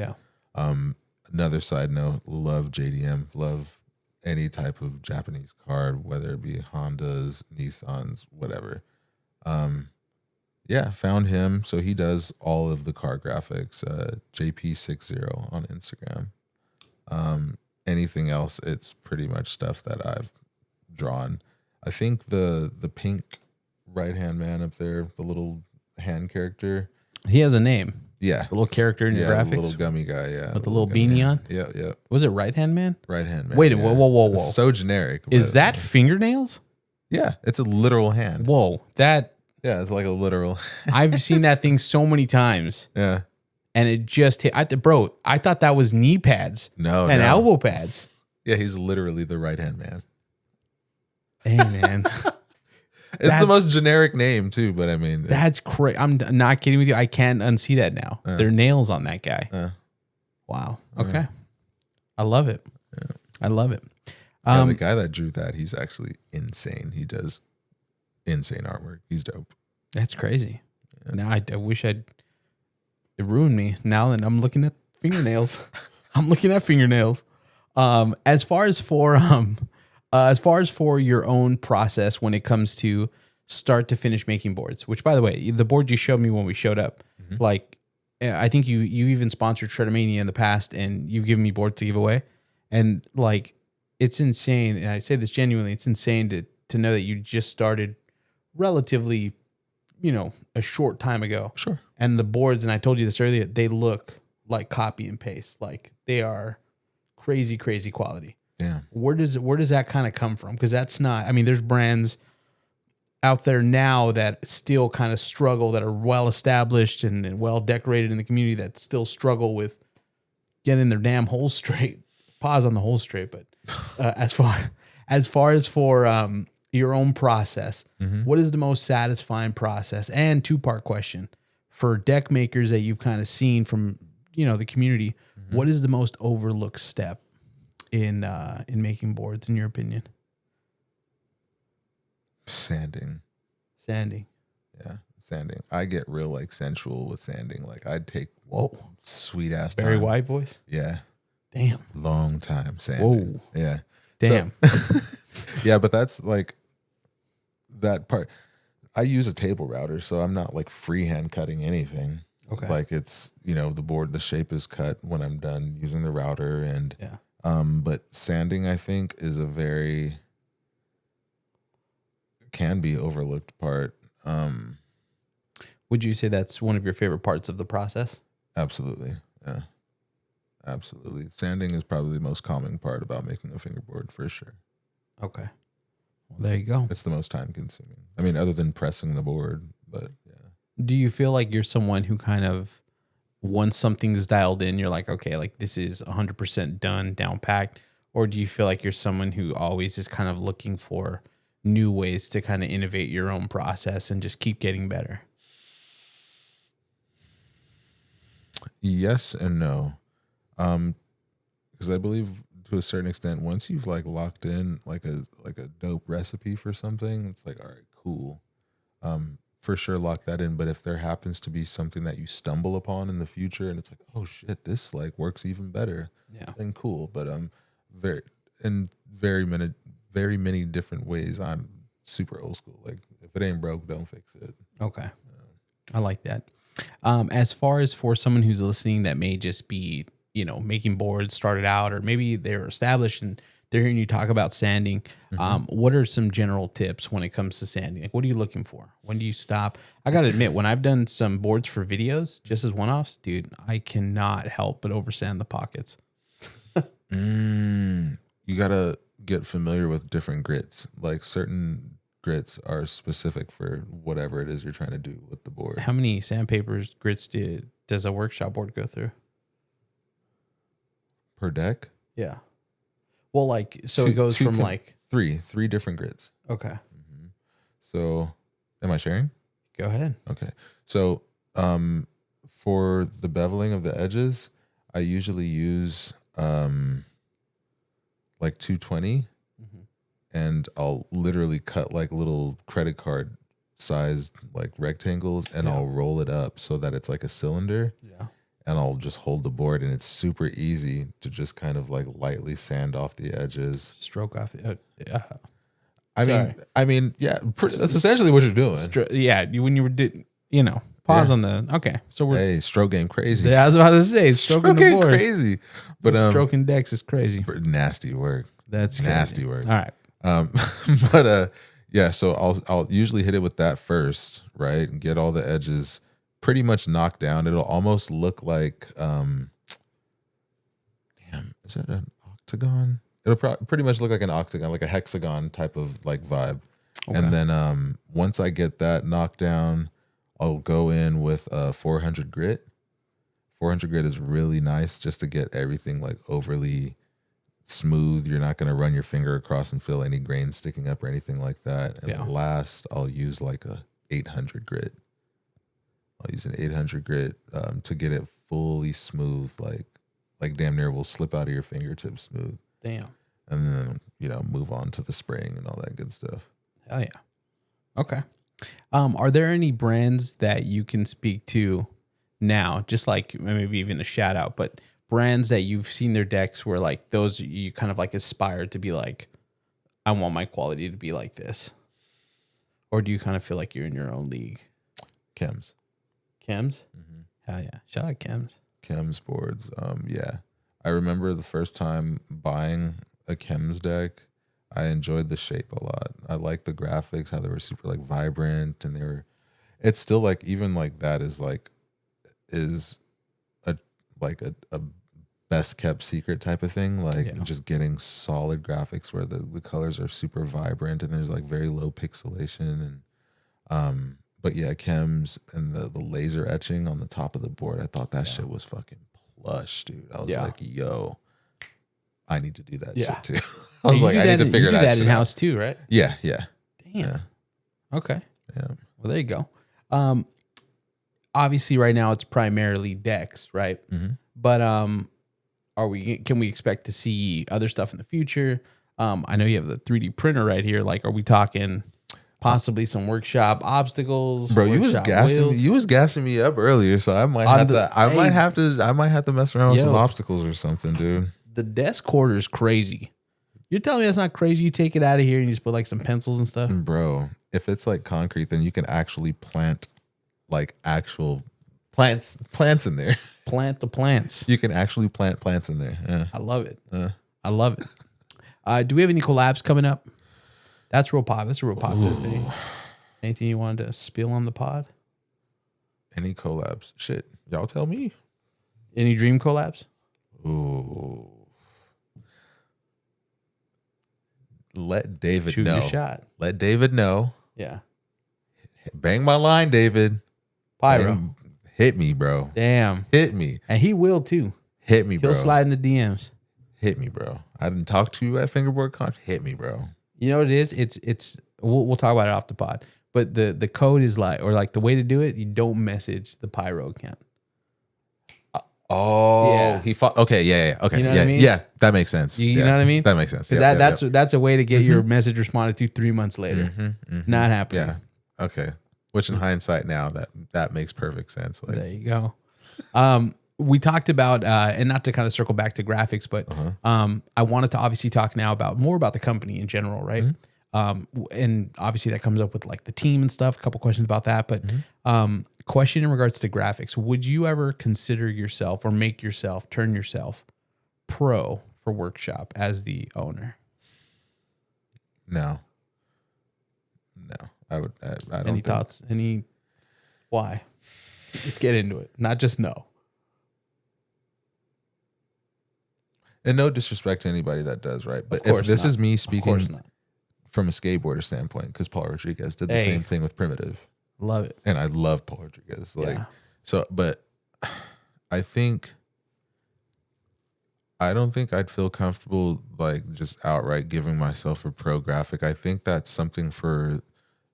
another side note, love JDM, love any type of Japanese car, whether it be Hondas, Nissans, whatever. Found him. So he does all of the car graphics, JP60 on Instagram. Anything else, it's pretty much stuff that I've drawn. I think the pink right-hand man up there, the little hand character.
He has a name.
Yeah.
A little character in your graphics?
The little gummy guy, yeah.
With the little beanie on?
Yeah.
Was it right-hand man?
Right-hand man.
Wait, whoa.
It's so generic.
Is that fingernails?
Yeah, it's a literal hand.
Whoa, that...
Yeah, it's like a literal...
I've seen that thing so many times.
Yeah.
And it just hit... I thought that was knee pads.
No,
and elbow pads.
Yeah, he's literally the right-hand man.
Hey, man.
It's the most generic name too, but I mean,
that's crazy. I'm not kidding with you. I can't unsee that now. There are nails on that guy. Wow. Okay. I love it.
Yeah.
I love it.
The guy that drew that, he's actually insane. He does insane artwork. He's dope.
That's crazy. Yeah. Now I wish it ruined me. Now that I'm looking at fingernails, As far as for your own process when it comes to start to finish making boards, which by the way, the board you showed me when we showed up, like I think you even sponsored Shreddermania in the past, and you've given me boards to give away, and like it's insane. And I say this genuinely, it's insane to know that you just started relatively, a short time ago.
Sure.
And the boards, and I told you this earlier, they look like copy and paste, like they are crazy quality.
Yeah.
Where does that kind of come from? Because that's not, I mean, there's brands out there now that still kind of struggle, that are well established and well decorated in the community, that still struggle with getting their damn holes straight. Pause on the holes straight, but as far as for your own process, what is the most satisfying process? And two-part question for deck makers that you've kind of seen from the community. What is the most overlooked step in making boards, in your opinion?
Sanding. Yeah, sanding. I get real sensual with sanding. Like I'd take sweet ass time.
Barry White voice?
Yeah.
Damn.
Long time sanding. Whoa. Yeah.
Damn.
So, yeah, but that's that part. I use a table router, so I'm not freehand cutting anything.
Okay.
Like it's, the board, the shape is cut when I'm done using the router, and but sanding, I think, is can be overlooked part.
Would you say that's one of your favorite parts of the process?
Absolutely. Yeah. Absolutely. Sanding is probably the most calming part about making a fingerboard, for sure.
Okay. Well, there you go.
It's the most time consuming. I mean, other than pressing the board, but yeah.
Do you feel like you're someone who kind of, once something's dialed in, you're like, okay, this is 100% done, down packed? Or do you feel like you're someone who always is kind of looking for new ways to kind of innovate your own process and just keep getting better?
Yes and no. Because I believe to a certain extent, once you've locked in a dope recipe for something, it's all right, cool. For sure lock that in. But if there happens to be something that you stumble upon in the future and it's oh shit, this works even better, then cool. But very many different ways, I'm super old school. If it ain't broke, don't fix it.
Okay. I like that. As far as for someone who's listening that may just be, making boards, started out, or maybe they're established and they're hearing you talk about sanding. What are some general tips when it comes to sanding? What are you looking for? When do you stop? I got to admit, when I've done some boards for videos, just as one-offs, dude, I cannot help but oversand the pockets.
You got to get familiar with different grits. Certain grits are specific for whatever it is you're trying to do with the board.
How many sandpapers grits does a workshop board go through?
Per deck?
Yeah. Well, it goes from
three different grits.
Okay.
So, am I sharing?
Go ahead.
Okay. So, for the beveling of the edges, I usually use 220, and I'll literally cut little credit card sized rectangles, and I'll roll it up so that it's a cylinder.
Yeah.
And I'll just hold the board, and it's super easy to just kind of lightly sand off the edges.
Stroke off the
I mean, yeah, that's essentially what you're doing.
When you were pause on the, okay. So we're
stroke game crazy.
Yeah, I was about to say stroking the board.
Crazy. But
stroking decks is crazy.
Nasty work.
That's
nasty
crazy.
work.
All right.
But so I'll usually hit it with that first, right? And get all the edges pretty much knocked down. It'll almost look like is that an octagon? It'll pretty much look like an octagon, like a hexagon type of vibe. Okay. And then once I get that knocked down, I'll go in with 400 grit. 400 grit is really nice just to get everything overly smooth. You're not going to run your finger across and feel any grain sticking up or anything like that. And last, I'll use like a 800 grit. I'll use an 800 grit to get it fully smooth, like damn near will slip out of your fingertips smooth.
Damn.
And then, move on to the spraying and all that good stuff.
Hell yeah. Okay. Are there any brands that you can speak to now, just like maybe even a shout out, but brands that you've seen their decks where like those you kind of like aspired to be like, I want my quality to be like this? Or do you kind of feel like you're in your own league?
Chems.
Chems? Mm-hmm. Hell yeah. Shout out Chems.
Chems boards. Yeah. I remember the first time buying a Chems deck, I enjoyed the shape a lot. I liked the graphics, how they were super like vibrant, and it's still like, even like that is a best kept secret type of thing. Like just getting solid graphics where the colors are super vibrant and there's like very low pixelation. And, but yeah, Chems and the laser etching on the top of the board, I thought that shit was fucking plush, dude. I was like, yo, I need to do that shit too. I was like, I need to figure that shit out. You do that in house
too, right?
Yeah, yeah.
Damn. Yeah. Okay.
Yeah.
Well, there you go. Obviously, right now it's primarily decks, right?
Mm-hmm.
But can we expect to see other stuff in the future? I know you have the 3D printer right here. Like, are we talking possibly some workshop obstacles?
Bro, you was gassing me up earlier, so I might have to mess around with some obstacles or something, dude.
The desk order is crazy. You're telling me that's not crazy? You take it out of here and you just put like some pencils and stuff?
Bro, if it's like concrete, then you can actually plant like actual plants in there.
Plant the plants.
You can actually plant plants in there. Yeah.
I love it. I love it. Do we have any collabs coming up? That's real pop. That's a real popular thing. Anything you wanted to spill on the pod?
Any collabs? Shit. Y'all tell me.
Any dream collabs?
Ooh. Let David
Shoot
know.
Your shot.
Let David know.
Yeah.
Bang my line, David.
Pyro.
Hit me, bro.
Damn.
Hit me.
And he will too.
Hit me, bro.
He'll slide in the DMs.
Hit me, bro. I didn't talk to you at Fingerboard Con. Hit me, bro.
You know what it is? It's we'll talk about it off the pod. But the code is like, or like the way to do it, you don't message the Pyro account.
Oh, yeah. He fought. Okay, yeah. Okay,
you know
what
I mean?
Yeah, that makes sense.
You know what I mean?
That makes sense.
That's a way to get your message responded to 3 months later. Not happening.
Yeah. Okay. Which in hindsight now that makes perfect sense. Like,
there you go. We talked about and not to kind of circle back to graphics, but I wanted to obviously talk now more about the company in general, right? And obviously that comes up with like the team and stuff. A couple questions about that, but question in regards to graphics: would you ever consider yourself or turn yourself pro for workshop as the owner?
No. I don't.
Any thoughts? Why? Let's get into it. Not just no.
And no disrespect to anybody that does, right? But if this is me speaking from a skateboarder standpoint, because Paul Rodriguez did the same thing with Primitive.
Love it.
And I love Paul Rodriguez. But I don't think I'd feel comfortable like just outright giving myself a pro graphic. I think that's something for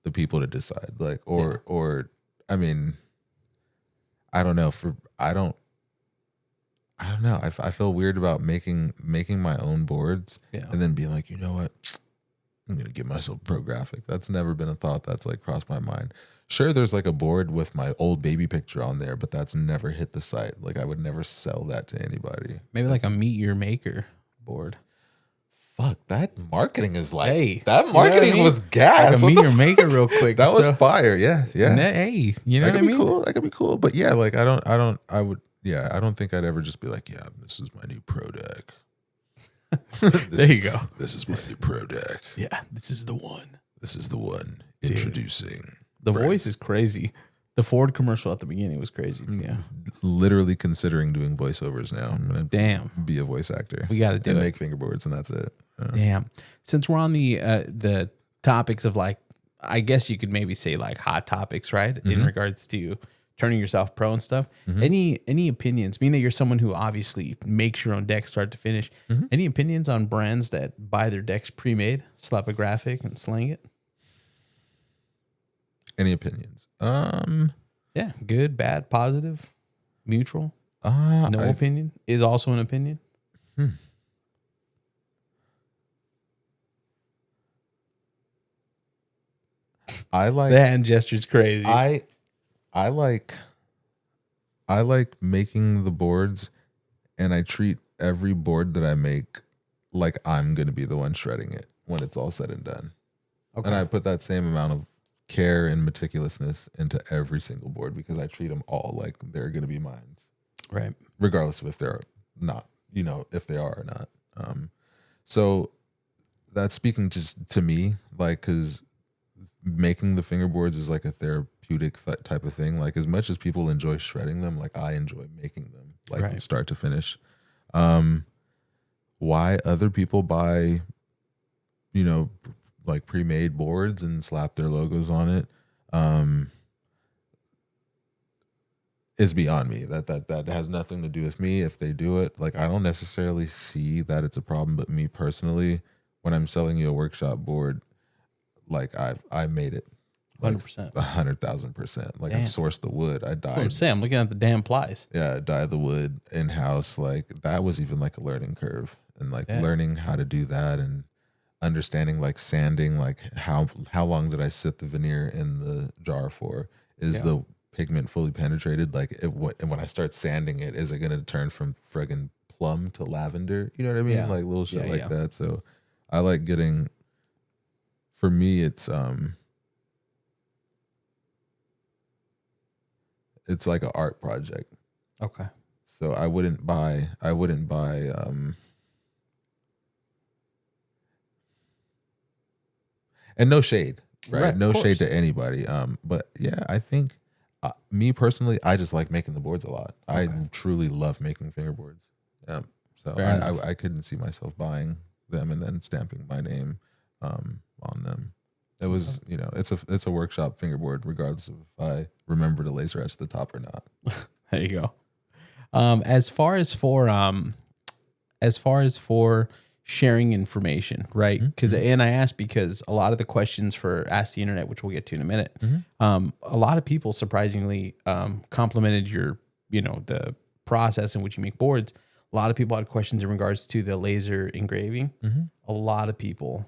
the people to decide. Like, or I mean, I don't know. I don't know. I feel weird about making my own boards and then being like, you know what? I'm going to give myself pro graphic. That's never been a thought that's like crossed my mind. Sure, there's like a board with my old baby picture on there, but that's never hit the site. Like I would never sell that to anybody.
Maybe like a Meet Your Maker board.
Fuck, that marketing is like, that marketing was gas.
Like a Meet Your Maker real quick.
That was fire. Yeah.
Hey, you know what I mean?
Cool. That could be cool. But yeah, like I don't think I'd ever just be like, yeah, this is my new pro deck.
There you go.
This is my new pro deck.
Yeah, this is the one.
Dude. Introducing.
The voice is crazy. The Ford commercial at the beginning was crazy. Yeah.
Literally considering doing voiceovers now. I'm going to be a voice actor.
We got to do
and
it.
make fingerboards, and that's it.
Damn. Since we're on the topics of like, I guess you could maybe say like hot topics, right? In regards to turning yourself pro and stuff. Any opinions? Being that you're someone who obviously makes your own decks start to finish. Any opinions on brands that buy their decks pre-made, slap a graphic and slang it?
Any opinions?
Yeah, good, bad, positive, neutral. No opinion is also an opinion.
I like
the hand gesture's crazy.
I like making the boards, and I treat every board that I make like I'm gonna be the one shredding it when it's all said and done. Okay. And I put that same amount of care and meticulousness into every single board because I treat them all like they're gonna be mine.
Right.
Regardless of if they're not, if they are or not. So that's speaking just to me, like, because making the fingerboards is like a therapeutic type of thing. Like, as much as people enjoy shredding them, like I enjoy making them, like start to finish. Why other people buy, like pre-made boards and slap their logos on it, is beyond me. That has nothing to do with me. If they do it, like, I don't necessarily see that it's a problem. But me personally, when I'm selling you a workshop board, like I made it, like
100%,
100,000%. Like, I've sourced the wood. I dyed.
I'm saying, I'm looking at the damn plies.
Yeah, I dyed the wood in house. Like, that was even like a learning curve, and like learning how to do that and understanding like sanding. Like, how long did I sit the veneer in the jar for? Is the pigment fully penetrated? Like, and when I start sanding it, is it going to turn from friggin' plum to lavender? You know what I mean? Like little shit like that. So I like getting, for me, it's like an art project.
Okay.
So I wouldn't buy and no shade, right? No shade to anybody. But yeah, I think me personally, I just like making the boards a lot. Okay. I truly love making fingerboards. Yeah. So I couldn't see myself buying them and then stamping my name on them. It was, it's a workshop fingerboard, regardless of if I remember to laser etch the top or not.
There you go. As far as for sharing information, right? Because and I asked because a lot of the questions for Ask the Internet, which we'll get to in a minute, a lot of people surprisingly complimented your, the process in which you make boards. A lot of people had questions in regards to the laser engraving. A lot of people,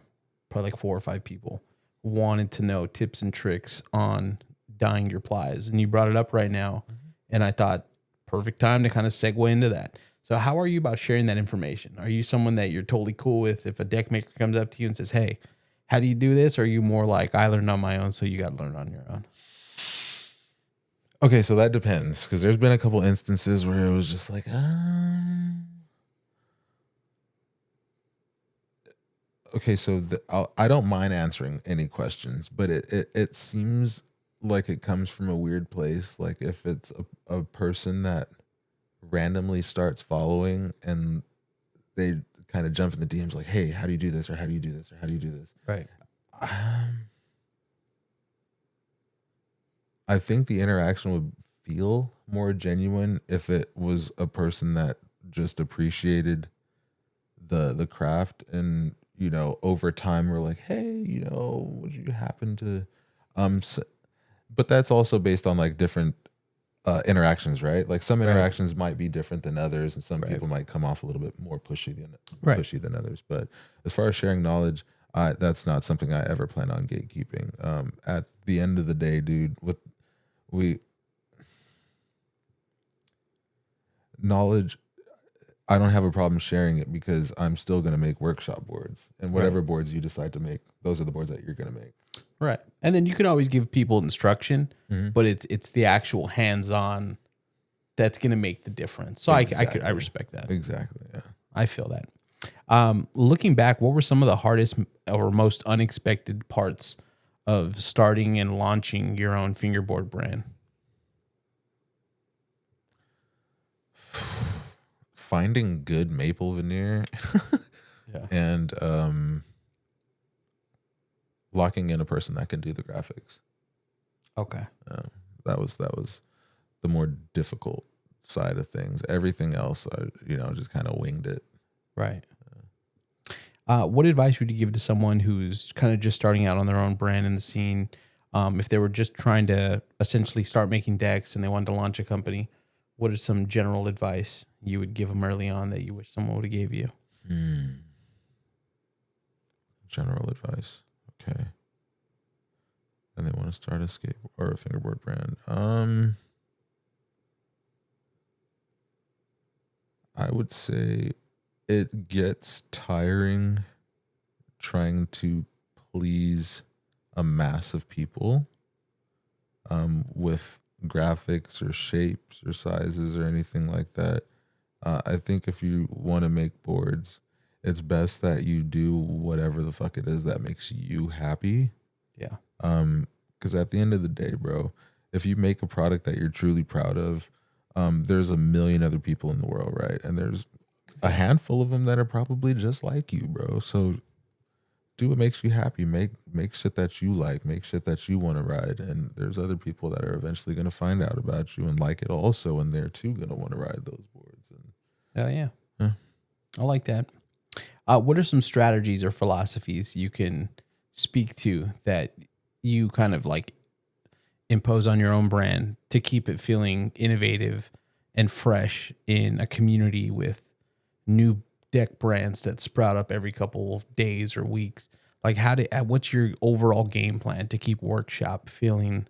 probably like 4 or 5 people, wanted to know tips and tricks on dyeing your plies, and you brought it up right now, and I thought perfect time to kind of segue into that. So how are you about sharing that information? Are you someone that you're totally cool with if a deck maker comes up to you and says, hey, how do you do this? Or are you more like, I learned on my own, so you got to learn on your own?
Okay, so that depends, because there's been a couple instances where it was just like, okay, so I don't mind answering any questions, but it seems like it comes from a weird place. Like, if it's a person that randomly starts following and they kind of jump in the DMs like, hey, how do you do this? Or how do you do this? Or how do you do this?
Right.
I think the interaction would feel more genuine if it was a person that just appreciated the craft, and over time we're like, hey, would you happen to but that's also based on like different interactions, right? Like, some interactions might be different than others, and some people might come off a little bit more pushy than others. But as far as sharing knowledge, that's not something I ever plan on gatekeeping. At the end of the day, dude, knowledge, I don't have a problem sharing it, because I'm still going to make workshop boards, and whatever boards you decide to make, those are the boards that you're going to make.
Right. And then you can always give people instruction, but it's the actual hands-on that's going to make the difference. So exactly. I respect that.
Exactly. Yeah.
I feel that. Looking back, what were some of the hardest or most unexpected parts of starting and launching your own fingerboard brand?
Finding good maple veneer and locking in a person that can do the graphics.
Okay.
That was the more difficult side of things. Everything else, I just kind of winged it.
Right. What advice would you give to someone who's kind of just starting out on their own brand in the scene? If they were just trying to essentially start making decks and they wanted to launch a company, what is some general advice you would give them early on that you wish someone would have gave you?
General advice. Okay. And they want to start a skateboard or a fingerboard brand. I would say it gets tiring trying to please a mass of people with graphics or shapes or sizes or anything like that. I think if you want to make boards, it's best that you do whatever the fuck it is that makes you happy.
Yeah.
Because at the end of the day, bro, if you make a product that you're truly proud of, there's a million other people in the world, right? And there's a handful of them that are probably just like you, bro. So do what makes you happy. Make shit that you like. Make shit that you want to ride. And there's other people that are eventually going to find out about you and like it also, and they're too going to want to ride those boards. And
Oh yeah. I like that. What are some strategies or philosophies you can speak to that you kind of like impose on your own brand to keep it feeling innovative and fresh in a community with new deck brands that sprout up every couple of days or weeks? Like what's your overall game plan to keep Workshop feeling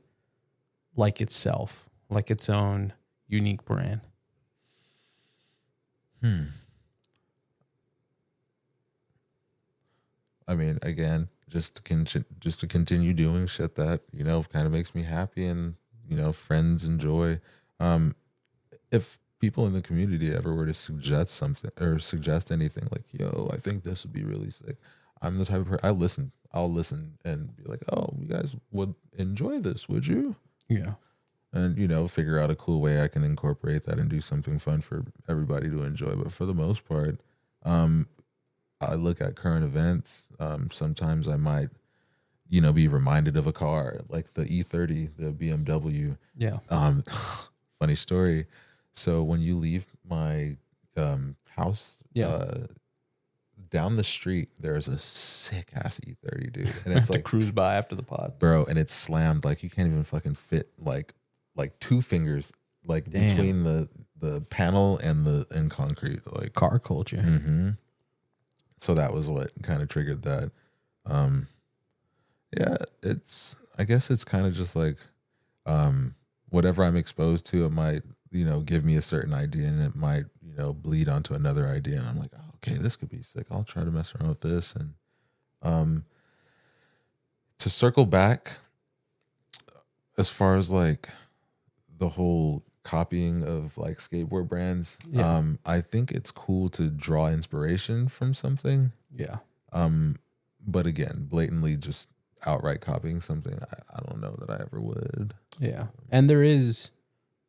like itself, like its own unique brand?
I mean, again, just to continue doing shit that, kind of makes me happy and, friends enjoy. If people in the community ever were to suggest something or suggest anything like, yo, I think this would be really sick, I'm the type of person, I'll listen and be like, oh, you guys would enjoy this, would you?
Yeah.
And, figure out a cool way I can incorporate that and do something fun for everybody to enjoy. But for the most part, I look at current events. Sometimes I might, be reminded of a car like the E30, the BMW.
Yeah.
Funny story. So when you leave my house, down the street, there's a sick ass E30, dude, and it's like
cruise by after the pod,
bro, and it's slammed like you can't even fucking fit like two fingers like
Damn.
between the panel and concrete, like
car culture.
Mm-hmm. So that was what kind of triggered that. I guess it's kind of just like whatever I'm exposed to, it might, give me a certain idea, and it might, bleed onto another idea. And I'm like, oh, okay, this could be sick. I'll try to mess around with this. And to circle back, as far as like the whole copying of like skateboard brands, I think it's cool to draw inspiration from something.
Yeah.
But again, blatantly just outright copying something, I don't know that I ever would.
Yeah. And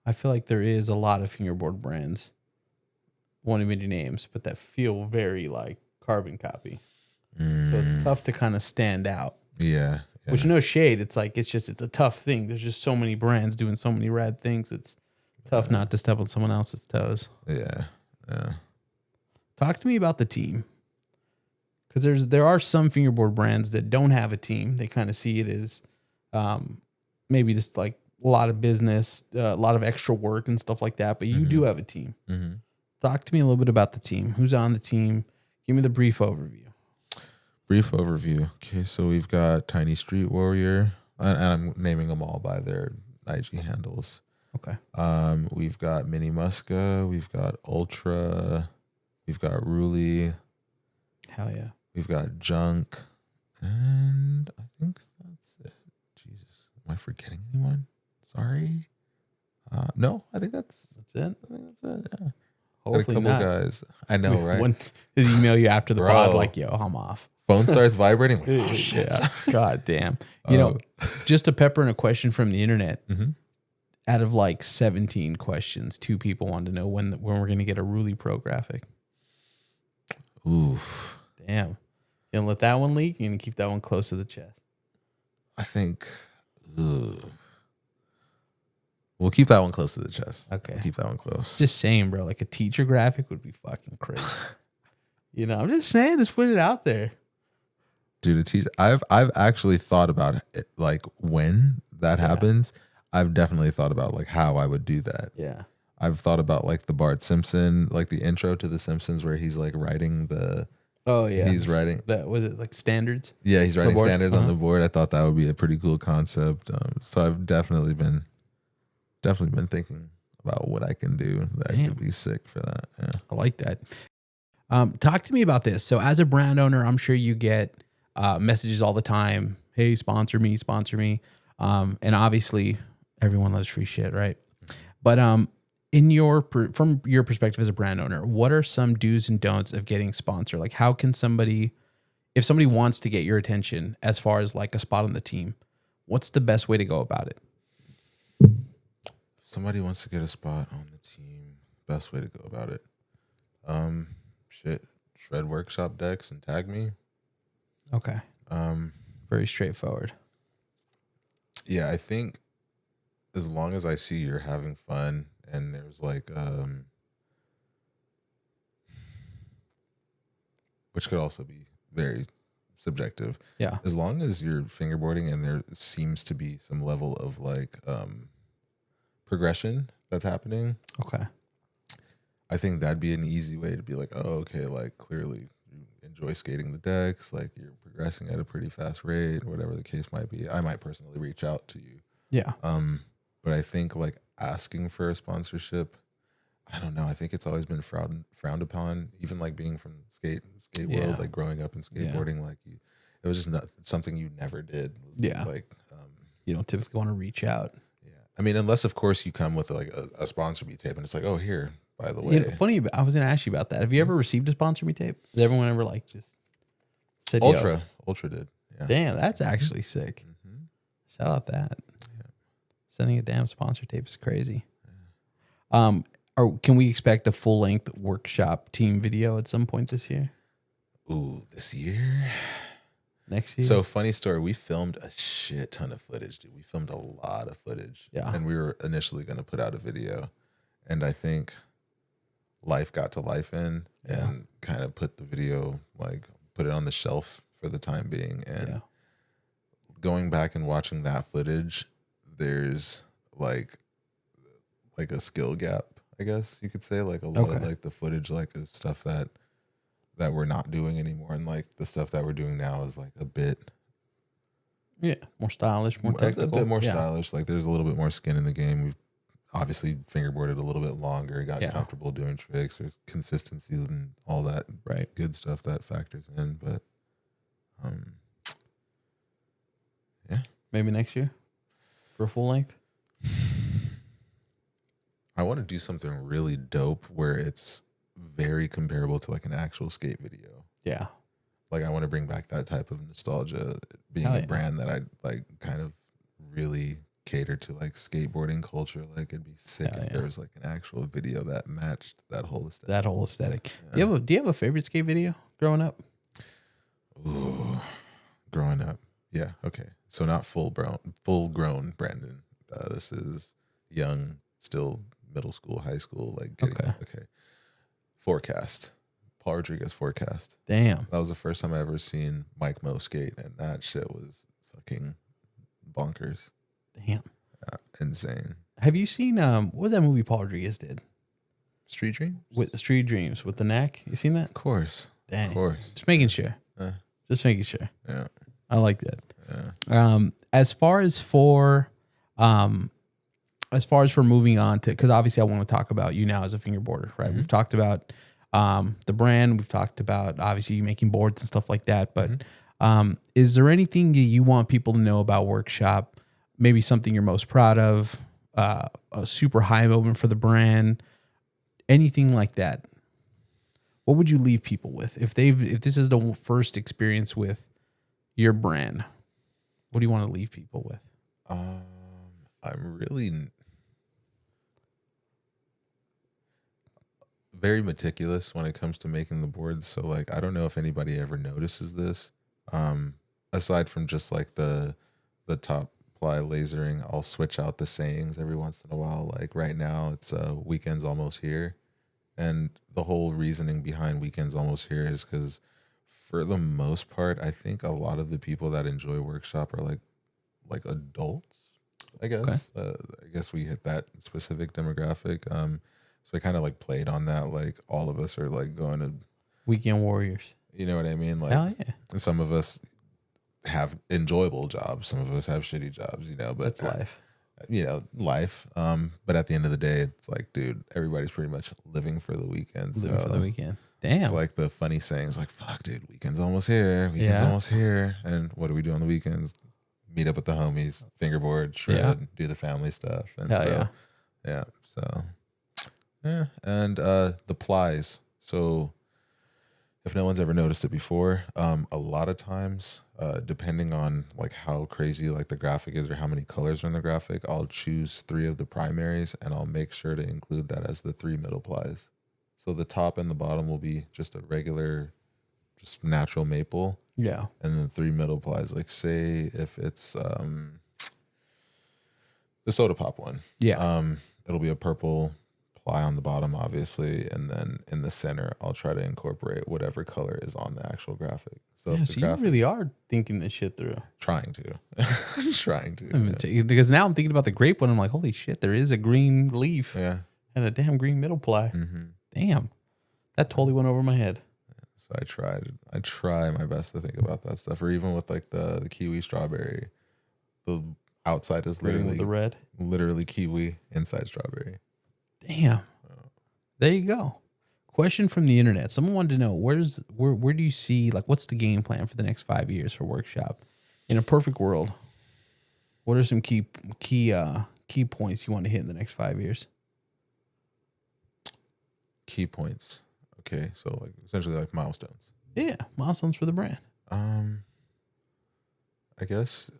I feel like there is a lot of fingerboard brands, won't even do names, but that feel very like carbon copy. So it's tough to kind of stand out.
Yeah.
Which, no shade, it's like, it's a tough thing. There's just so many brands doing so many rad things. It's tough not to step on someone else's toes.
Yeah.
Talk to me about the team. Because there are some fingerboard brands that don't have a team. They kind of see it as maybe just like a lot of business, a lot of extra work and stuff like that. But you do have a team.
Mm-hmm.
Talk to me a little bit about the team. Who's on the team? Give me the brief overview.
Okay, so we've got Tiny Street Warrior, and I'm naming them all by their IG handles.
Okay.
We've got Mini Muska, we've got Ultra, we've got Ruli.
Hell yeah.
We've got Junk, and I think that's it. Jesus, am I forgetting anyone? Sorry. No, I think that's
it.
Yeah.
Hopefully
got a couple
not.
guys. I know, right?
When his email you after the
Bro.
pod, like, yo, I'm off.
Phone starts vibrating. Like, oh shit!
Yeah. God damn. Just a pepper and a question from the internet.
Mm-hmm.
Out of like 17 questions, 2 people wanted to know when we're going to get a Ruli Pro graphic.
Oof.
Damn. You gonna let that one leak? You gonna keep that one close to the chest?
I think. We'll keep that one close to the chest.
Okay.
We'll keep that one close.
Just saying, bro. Like a teacher graphic would be fucking crazy. You know, I'm just saying, just put it out there.
Dude, a teacher. I've actually thought about it, like when that happens. I've definitely thought about like how I would do that.
Yeah.
I've thought about like the Bart Simpson, like the intro to The Simpsons where he's like writing the.
Oh yeah.
He's writing.
That was it like standards.
Yeah, he's writing standards
Uh-huh.
on the board. I thought that would be a pretty cool concept. So I've definitely been thinking about what I can do that could be sick for that. Yeah.
I like that. Talk to me about this. So as a brand owner, I'm sure you get messages all the time. Hey, sponsor me. And obviously everyone loves free shit, right? But from your perspective as a brand owner, what are some do's and don'ts of getting sponsored? Like how can somebody, if somebody wants to get your attention as far as like a spot on the team, what's the best way to go about it?
Somebody wants to get a spot on the team. Best way to go about it. Shred workshop decks and tag me.
Okay. Very straightforward.
Yeah, I think as long as I see you're having fun and there's like which could also be very subjective.
Yeah.
As long as you're fingerboarding and there seems to be some level of like progression that's happening.
Okay.
I think that'd be an easy way to be like, oh, okay, like clearly you enjoy skating the decks, like you're progressing at a pretty fast rate, whatever the case might be. I might personally reach out to you.
Yeah.
But I think like asking for a sponsorship, I don't know. I think it's always been frowned upon, even like being from skate world, like growing up in skateboarding, like it was just not something you never did. Like
you don't typically want to reach out.
Yeah. I mean, unless of course you come with like a sponsor me tape and it's like, oh, here, by the way.
You know, funny, I was going to ask you about that. Have you ever received a sponsor me tape? Has everyone ever like just said
Ultra did. Yeah.
Damn, that's actually sick.
Mm-hmm.
Shout out that.
Yeah.
Sending a damn sponsor tape is crazy. Or can we expect a full length workshop team video at some point this year?
Ooh, this year?
Next year?
So funny story. We filmed a shit ton of footage, dude. We filmed a lot of footage.
Yeah.
And we were initially going to put out a video. And I think life got to life in and kind of put the video, like put it on the shelf for the time being. And going back and watching that footage, there's like a skill gap, I guess you could say. Like a lot of like the footage, like is stuff that we're not doing anymore. And like the stuff that we're doing now is like a bit
more stylish, more technical.
A bit more stylish. Like there's a little bit more skin in the game. We've obviously fingerboarded a little bit longer, got comfortable doing tricks. There's consistency and all that good stuff that factors in. But
maybe next year for a full length.
I want to do something really dope where it's very comparable to like an actual skate video.
Yeah.
Like I want to bring back that type of nostalgia, being a brand that I like kind of really cater to like skateboarding culture. Like it'd be sick if there was like an actual video that matched that whole aesthetic.
Yeah. Do you have a favorite skate video growing up?
Ooh, growing up. Yeah. Okay. So not full grown Brandon. This is young, still middle school, high school, like getting, okay. Forecast. Paul Rodriguez Forecast.
Damn.
That was the first time I ever seen Mike Mo skate, and that shit was fucking bonkers.
Damn.
Insane.
Have you seen what was that movie Paul Rodriguez did?
Street Dreams?
With Street Dreams with the neck. You seen that?
Of course.
Dang.
Of course.
Just making sure. Just making sure.
Yeah.
I like that.
Yeah.
As far as for moving on to, because obviously I want to talk about you now as a fingerboarder, right? We've talked about the brand. We've talked about obviously you making boards and stuff like that. But is there anything you want people to know about Workshop? Maybe something you're most proud of, a super high moment for the brand, anything like that? What would you leave people with if this is the first experience with your brand? What do you want to leave people with?
I'm really very meticulous when it comes to making the boards. So like, I don't know if anybody ever notices this. Aside from just like the top apply lasering, I'll switch out the sayings every once in a while. Like right now, it's weekend's almost here. And the whole reasoning behind weekends almost here is because for the most part, I think a lot of the people that enjoy workshop are like adults, I guess.
Okay.
I guess we hit that specific demographic. So I kind of like played on that. Like all of us are like going to
Weekend warriors.
you know what I mean? Like
Hell yeah.
some of us have enjoyable jobs, some of us have shitty jobs, but
That's life.
Life. But at the end of the day, it's like, dude, everybody's pretty much living for the weekend.
Living for the weekend. Damn.
It's like the funny sayings like, fuck, dude, weekend's almost here. Weekend's almost here. And what do we do on the weekends? Meet up with the homies, fingerboard, shred, do the family stuff. And
Hell
so, yeah. So, yeah. And the plies. So, if no one's ever noticed it before, a lot of times, depending on like how crazy like the graphic is or how many colors are in the graphic, I'll choose 3 of the primaries and I'll make sure to include that as the 3 middle plies. So the top and the bottom will be just a regular, just natural maple.
Yeah.
And then 3 middle plies. Like say if it's the soda pop one.
Yeah.
It'll be a purple ply on the bottom, obviously, and then in the center, I'll try to incorporate whatever color is on the actual graphic. So,
Yeah, so you really are thinking this shit through.
Trying to.
Because now I'm thinking about the grape one. I'm like, holy shit, there is a green leaf and a damn green middle ply.
Mm-hmm.
Damn. That totally went over my head.
So I try my best to think about that stuff. Or even with like the kiwi strawberry, the outside is literally
the red,
literally kiwi, inside strawberry.
Damn. There you go. Question from the internet. Someone wanted to know where do you see, like, what's the game plan for the next 5 years for workshop? In a perfect world, what are some key points you want to hit in the next 5 years?
Key points. Okay, so like essentially like milestones.
Yeah, milestones for the brand.
I guess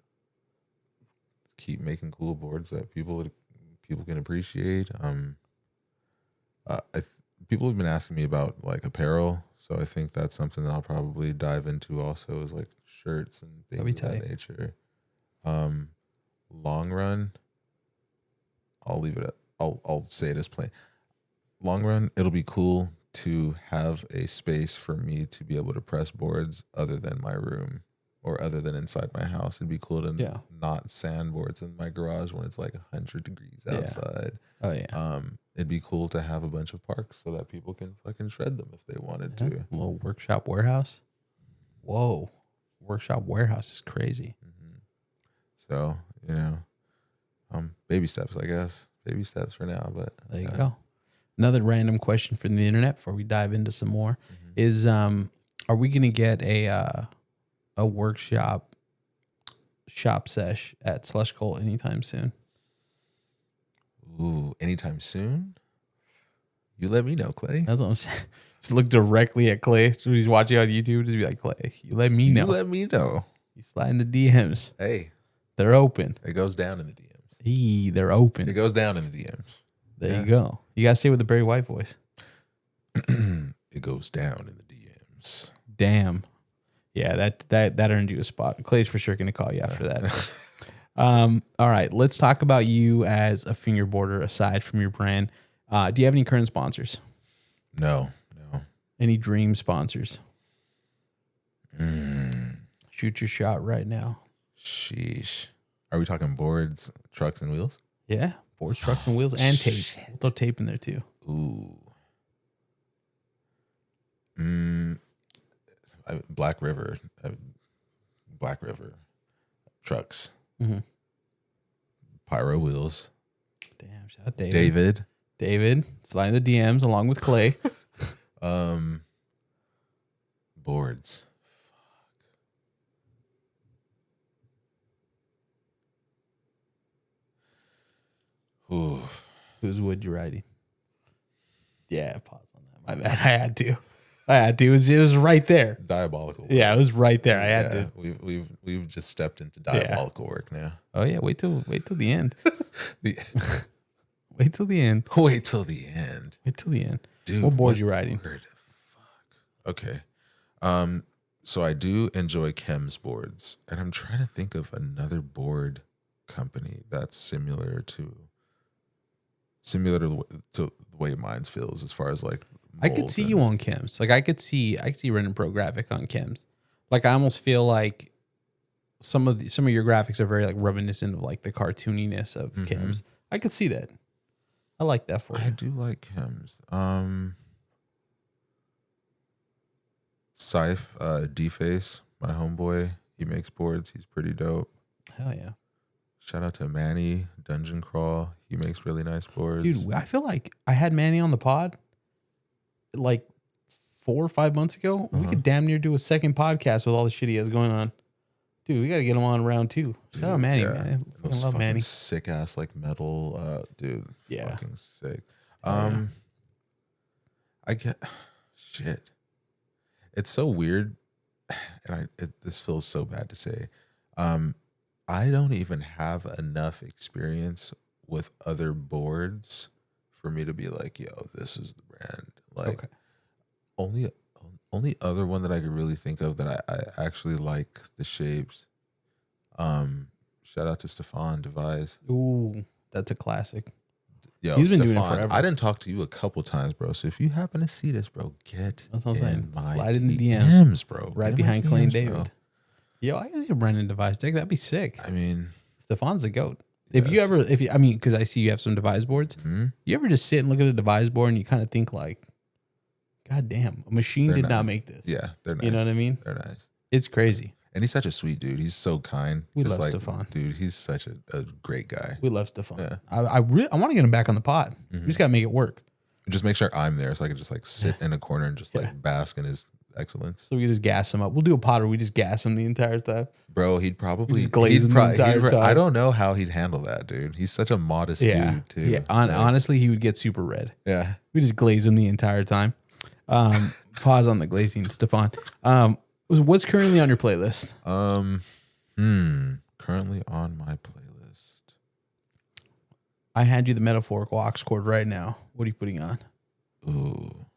keep making cool boards that people can appreciate. People have been asking me about like apparel, so I think that's something that I'll probably dive into also is like shirts and things of that nature. Long run, I'll leave it at I'll say it as plain. Long run, it'll be cool to have a space for me to be able to press boards other than my room or other than inside my house. It'd be cool to not sand boards in my garage when it's like 100 degrees outside.
Oh yeah.
It'd be cool to have a bunch of parks so that people can fucking shred them if they wanted to.
A little workshop warehouse. Whoa. Workshop warehouse is crazy.
Mm-hmm. So, baby steps, I guess. Baby steps for now, but
there you go. Another random question from the internet before we dive into some more is, are we going to get a workshop shop sesh at Slush Cult anytime soon?
Ooh, anytime soon? You let me know, Clay.
That's what I'm saying. Just look directly at Clay. So he's watching on YouTube. Just be like, Clay, you let me know.
You let me know.
You slide in the DMs.
Hey.
They're open.
It goes down in the DMs.
They're open.
It goes down in the DMs.
There you go. You got to say with the Barry White voice.
It goes down in the DMs.
Damn. Yeah, that earned you a spot. Clay's for sure going to call you after that. All right, let's talk about you as a fingerboarder aside from your brand. Do you have any current sponsors?
No.
Any dream sponsors? Shoot your shot right now.
Sheesh. Are we talking boards, trucks, and wheels?
Yeah, boards, trucks, and wheels, and tape. We'll throw tape in there too.
Ooh. Black River trucks.
Mm-hmm.
Pyro wheels.
Damn, shout out David. Slide in the DMs along with Clay.
Boards. Fuck. Ooh.
Whose wood you riding? Yeah, pause on that. My bad. I had to. It was right there.
Diabolical work.
Yeah, it was right there. I had to.
We've just stepped into diabolical work now.
Oh yeah, wait till the end. Wait till the end.
Wait till the end.
Dude, what board you riding?
Fuck. Okay. So I do enjoy Chem's boards, and I'm trying to think of another board company that's similar to the way mine's feels as far as like
I could see you on chems. Like I could see running pro graphic on chems. Like I almost feel like some of your graphics are very like reminiscent of like the cartooniness of chems. I could see that. I like that for you.
I do like chems. Scythe, D-Face, my homeboy, he makes boards. He's pretty dope.
Hell yeah.
Shout out to Manny, Dungeon Crawl. He makes really nice boards.
Dude, I feel like I had Manny on the pod like 4 or 5 months ago. We could damn near do a second podcast with all the shit he has going on. Dude, we got to get him on round 2. Shout out Manny, man. I love Manny.
Sick ass like metal, dude.
Yeah.
Fucking sick.
Yeah.
I get shit. It's so weird, and this feels so bad to say. I don't even have enough experience with other boards for me to be like, yo, this is the brand. Like, only other one that I could really think of that I actually like the shapes. Shout out to Stefan Devise.
Ooh, that's a classic.
Yo,
he's been
Stefan,
doing it forever.
I didn't talk to you a couple times, bro. So if you happen to see this, bro, get
That's what I'm saying.
my
Slide in the
DMs, bro.
Right behind Clayton David. Yo, I can see a Brendan Devise deck. That'd be sick.
I mean,
Stefan's the GOAT. Because I see you have some Devise boards. You ever just sit and look at a Devise board and you kind of think like, God damn, a machine did not make this.
Yeah, they're nice.
You know what I mean?
They're nice.
It's crazy.
And he's such a sweet dude. He's so kind.
We
Just
love
like,
Stefan.
Dude, he's such a great guy.
We love Stefan.
Yeah.
I want to get him back on the pod. We just got to make it work.
Just make sure I'm there so I can just like sit in a corner and just like bask in his excellence.
So we just gas him up. We'll do a pod where we just gas him the entire time.
Bro, he'd probably
glaze him the entire time.
I don't know how he'd handle that, dude. He's such a modest dude too.
Yeah. Honestly, he would get super red.
Yeah.
We just glaze him the entire time. Pause on the glazing, Stefan. What's currently on your playlist?
Currently on my playlist.
I hand you the metaphorical aux chord right now. What are you putting on?
Ooh.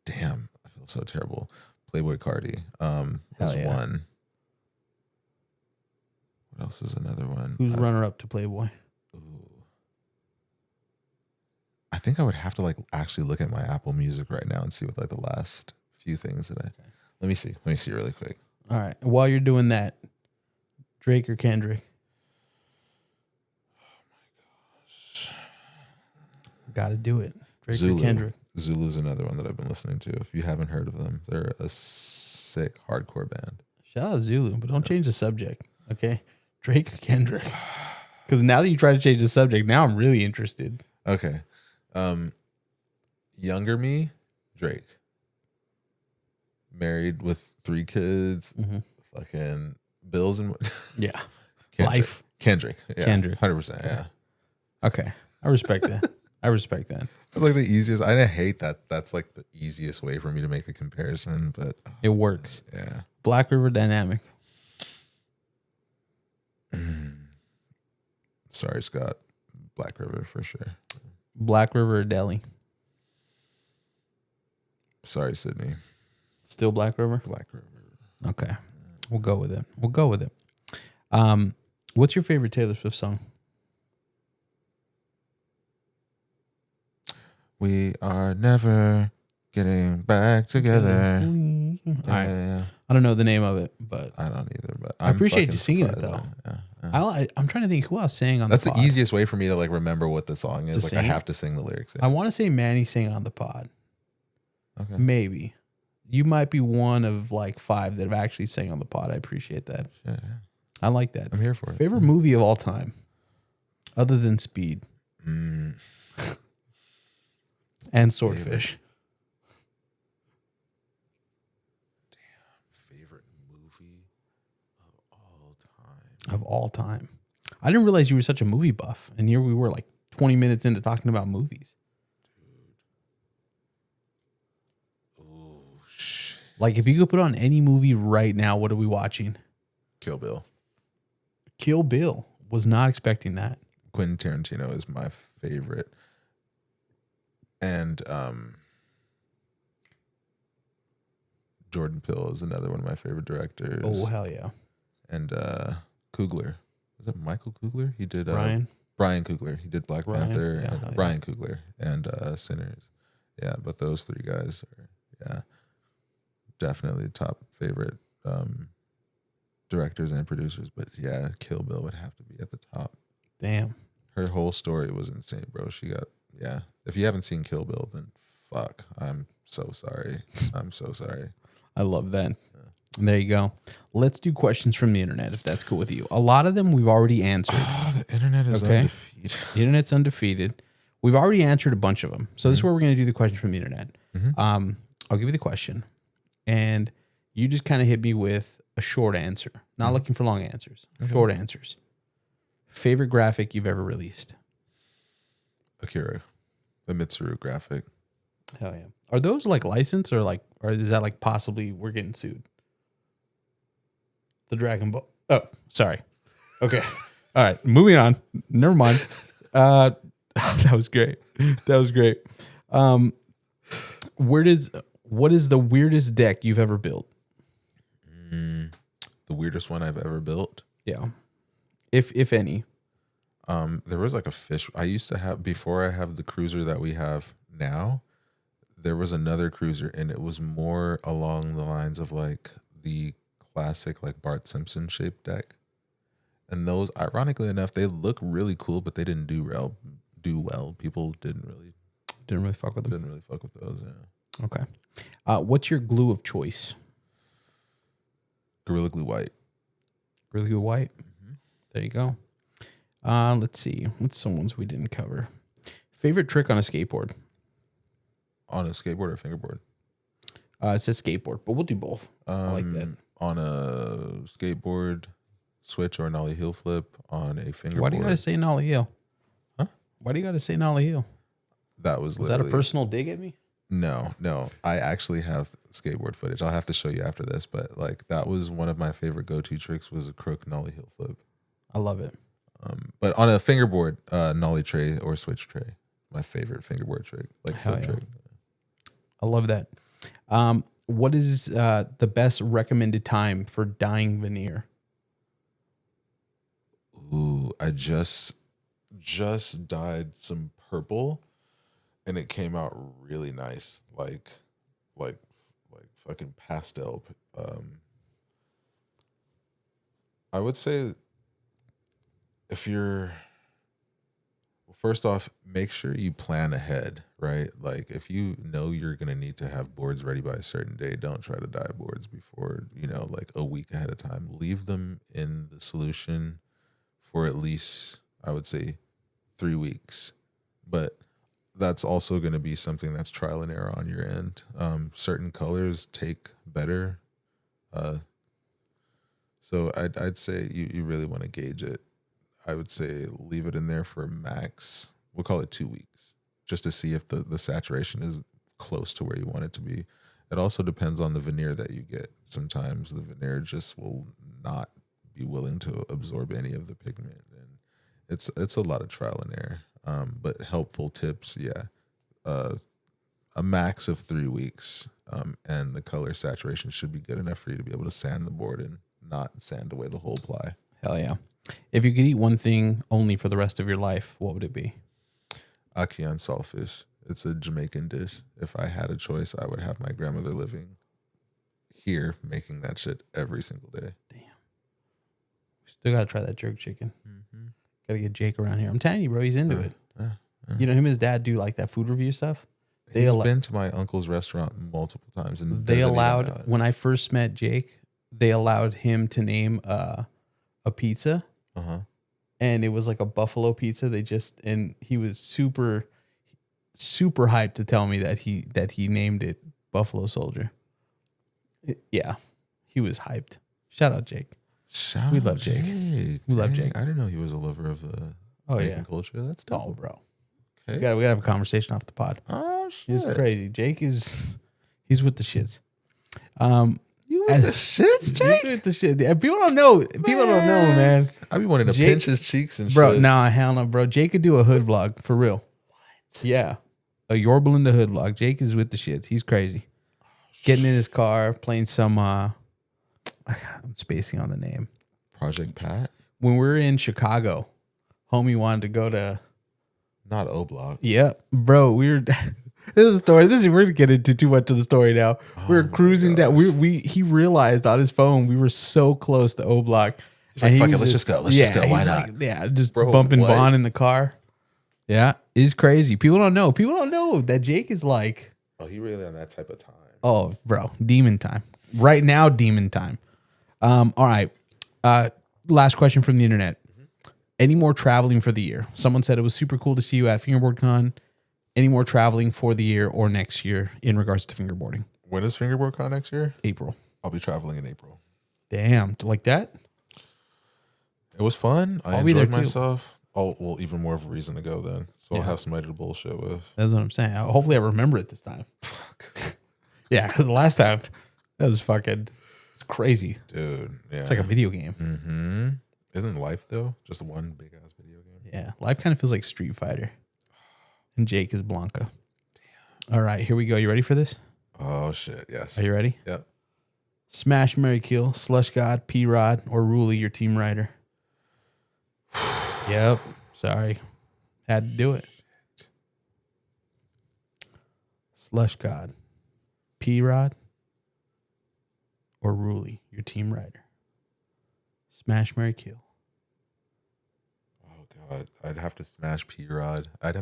Damn. I feel so terrible. Playboy Cardi. Is one. What else is another one?
Who's runner up to Playboy?
Ooh. I think I would have to like actually look at my Apple Music right now and see what like the last few things that Let me see really quick.
All right. While you're doing that, Drake or Kendrick?
Oh my gosh.
Got to do it. Drake
Zulu.
or Kendrick?
Zulu's another one that I've been listening to. If you haven't heard of them, they're a sick hardcore band.
Shout out Zulu, but don't change the subject, okay? Drake or Kendrick? Because now that you try to change the subject, now I'm really interested.
Okay. Younger me, Drake. Married with 3 kids. Fucking bills and
yeah.
Kendrick.
Life.
Kendrick. Yeah.
Kendrick.
100%. Yeah.
Okay. I respect that. I respect that.
It's like the easiest. I hate that. That's like the easiest way for me to make a comparison, but
it works.
Yeah.
Black River Dynamic.
Sorry, Scott. Black River for sure.
Black River or Delhi?
Sorry, Sydney.
Still Black River?
Black River.
Okay. We'll go with it. What's your favorite Taylor Swift song?
We are never getting back together.
All right. Yeah. I don't know the name of it, but
I don't either. But
I appreciate you singing it though. Yeah. I'm trying to think who else sang on
That's
the pod.
the easiest way for me to like remember what the song is. Like I have to sing the lyrics.
I want to say Manny sang on the pod.
Okay.
Maybe. You might be one of like 5 that have actually sang on the pod. I appreciate that.
Yeah.
I like that.
I'm here for it.
Favorite movie of all time, other than Speed and Swordfish.
Favorite movie
of all time. I didn't realize you were such a movie buff, and here we were like 20 minutes into talking about movies. Like, if you could put on any movie right now, what are we watching?
Kill Bill.
Kill Bill. Was not expecting that.
Quentin Tarantino is my favorite. And Jordan Peele is another one of my favorite directors.
Oh, hell yeah.
And Kugler. Was it Michael Kugler? He did
Brian
Kugler. He did Black Panther and Ryan Coogler and Sinners. Yeah, but those three guys are definitely top favorite directors and producers. But yeah, Kill Bill would have to be at the top.
Damn.
Her whole story was insane, bro. She got If you haven't seen Kill Bill, then fuck. I'm so sorry. I'm so sorry.
I love that. There you go. Let's do questions from the internet, if that's cool with you. A lot of them we've already answered.
Oh, the internet is undefeated.
The internet's undefeated. We've already answered a bunch of them. So this is where we're going to do the questions from the internet. I'll give you the question, and you just kind of hit me with a short answer. Not looking for long answers. Short answers. Favorite graphic you've ever released?
Akira, the Mitsuru graphic.
Hell yeah. Are those like licensed or is that like possibly we're getting sued? The Dragon Ball. Oh, sorry. Okay. All right. Moving on. Never mind. That was great. That was great. What is the weirdest deck you've ever built?
The weirdest one I've ever built?
Yeah. If any.
There was like a fish. I used to have, before I have the cruiser that we have now, there was another cruiser, and it was more along the lines of like the classic like Bart Simpson shaped deck. And those, ironically enough, they look really cool, but they didn't do well. People didn't really
fuck with them.
Didn't really fuck with those. Yeah.
Okay. What's your glue of choice?
Gorilla Glue White.
Gorilla Glue White. There you go. Let's see. What's some ones we didn't cover? Favorite trick on a skateboard?
On a skateboard or fingerboard?
It says skateboard, but we'll do both. I like that.
On a skateboard, switch or nollie heel flip. On a fingerboard.
Why do you gotta say nollie heel?
Huh?
Why do you gotta say nollie heel?
Was
that a personal dig at me?
No. I actually have skateboard footage. I'll have to show you after this, but like that was one of my favorite go-to tricks, was a crook nollie heel flip.
I love it.
But on a fingerboard, nollie tray or switch tray, my favorite fingerboard trick, like flip trick.
I love that. What is the best recommended time for dyeing veneer?
Ooh, I just dyed some purple, and it came out really nice, like fucking pastel. I would say, first off, make sure you plan ahead, right? Like if you know you're going to need to have boards ready by a certain day, don't try to dye boards before, like a week ahead of time. Leave them in the solution for at least, I would say, 3 weeks. But that's also going to be something that's trial and error on your end. Certain colors take better. So I'd say you really want to gauge it. I would say leave it in there for max, we'll call it 2 weeks, just to see if the saturation is close to where you want it to be. It also depends on the veneer that you get. Sometimes the veneer just will not be willing to absorb any of the pigment, and it's a lot of trial and error. But helpful tips, a max of 3 weeks, and the color saturation should be good enough for you to be able to sand the board and not sand away the whole ply.
Hell yeah. If you could eat one thing only for the rest of your life, what would it be?
Ackee on saltfish. It's a Jamaican dish. If I had a choice, I would have my grandmother living here making that shit every single day.
Damn. We still got to try that jerk chicken. Got to get Jake around here. I'm telling you, bro, he's into it. You know, him and his dad do like that food review stuff.
He's been to my uncle's restaurant multiple times. And
they allowed, when I first met Jake, they allowed him to name a pizza. And it was like a buffalo pizza. And he was super hyped to tell me that he named it Buffalo Soldier. Yeah, he was hyped. Shout out Jake. We love Jake. We love Jake.
I didn't know he was a lover of the Jamaican culture. That's dope.
Oh, bro.
Okay.
We gotta have a conversation off the pod.
Oh shit,
he's crazy. Jake he's with the shits.
You with the shits, Jake?
He's with the shit. People don't know. People don't know, man.
I be wanting to pinch his cheeks and
bro,
shit.
Nah, hell no, bro. Jake could do a hood vlog for real. What? Yeah, a Yorble in the hood vlog. Jake is with the shits. He's crazy. Getting in his car, playing some. I'm spacing on the name.
Project Pat.
when we were in Chicago, homie wanted to go to.
Not O Block.
Yeah, bro. We were. This is a story. We're gonna get into too much of the story now. We were cruising down. He realized on his phone we were so close to O Block.
He's like, fuck it, let's just go. Let's just go. Why not?
Like, just bumping Vaughn in the car. Yeah, it's crazy. People don't know. People don't know that Jake is like.
Oh, he really on that type of time.
Oh, bro, demon time. Right now, demon time. All right. Last question from the internet. Any more traveling for the year? Someone said it was super cool to see you at Fingerboard Con. Any more traveling for the year or next year in regards to fingerboarding?
When is Fingerboard Con next year?
April.
I'll be traveling in April.
Damn, like that?
It was fun. I
I'll be there
enjoyed
too.
myself. Oh, well, even more of a reason to go then. So I'll have somebody to bullshit with.
That's what I'm saying. Hopefully I remember it this time.
Fuck.
Yeah, because the last time, that was fucking, it's crazy.
Dude, yeah.
It's like a video game.
Mm-hmm. Isn't life, though, just one big-ass video game?
Yeah, life kind of feels like Street Fighter. And Jake is Blanca. Damn. All right, here we go. You ready for this?
Oh, shit, yes.
Are you ready?
Yep.
Smash, Marry, Kill, Slush God, P-Rod, or Ruli, your team rider. Yep. Sorry. Had to do it. Slush God, P-Rod, or Ruli, your team rider. Smash, Marry, Kill.
Oh, God. I'd have to smash P-Rod.
I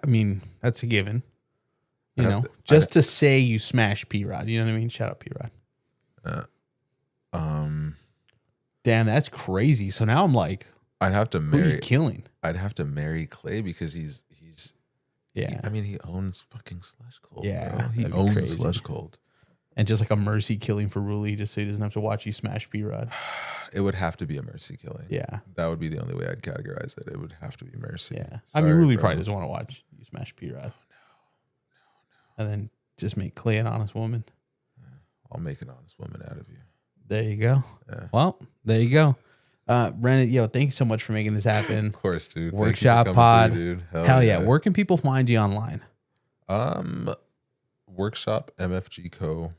mean, that's a given. You know, to say you smash P-Rod. You know what I mean? Shout out P-Rod. Damn, that's crazy. So now I'm like,
I'd have to
who are you
marry.
killing?
I'd have to marry Clay because he's.
Yeah.
He owns fucking Slush Cold.
Yeah,
bro. He
that'd be
owns
crazy.
Slush Cold.
And just like a mercy killing for Ruli, just so he doesn't have to watch you smash P-Rod.
It would have to be a mercy killing.
Yeah.
That would be the only way I'd categorize it. It would have to be mercy.
Yeah.
Sorry,
Ruli
bro.
probably doesn't want to watch you smash P-Rod. No. And then just make Clay an honest woman.
I'll make an honest woman out of you.
There you go.
Yeah.
Well, there you go. Brennan, thank you so much for making this happen.
Of course, dude.
Workshop
Thank you for
pod.
coming through, dude.
Hell yeah. Where can people find you online?
Workshop MFG Co.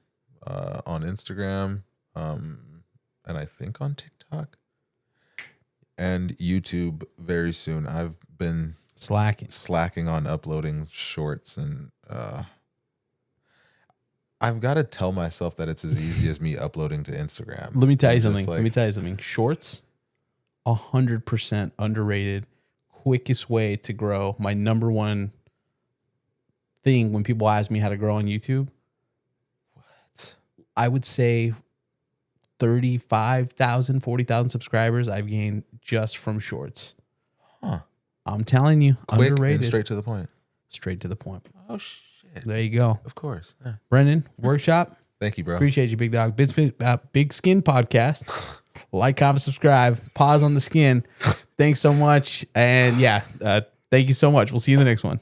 On Instagram, and I think on TikTok and YouTube very soon. I've been slacking on uploading shorts, and I've got to tell myself that it's as easy as me uploading to Instagram.
Let me tell you something. Shorts, 100% underrated, quickest way to grow. My number one thing when people ask me how to grow on YouTube. I would say 35,000, 40,000 subscribers I've gained just from shorts. Huh. I'm telling you,
quick
underrated.
and straight to the point.
Straight to the point.
Oh, shit.
There you go.
Of course. Yeah.
Brendan, Workshop.
Thank you, bro.
Appreciate you, big dog. Big Skin Podcast. Like, comment, subscribe. Pause on the skin. Thanks so much. And yeah, thank you so much. We'll see you in the next one.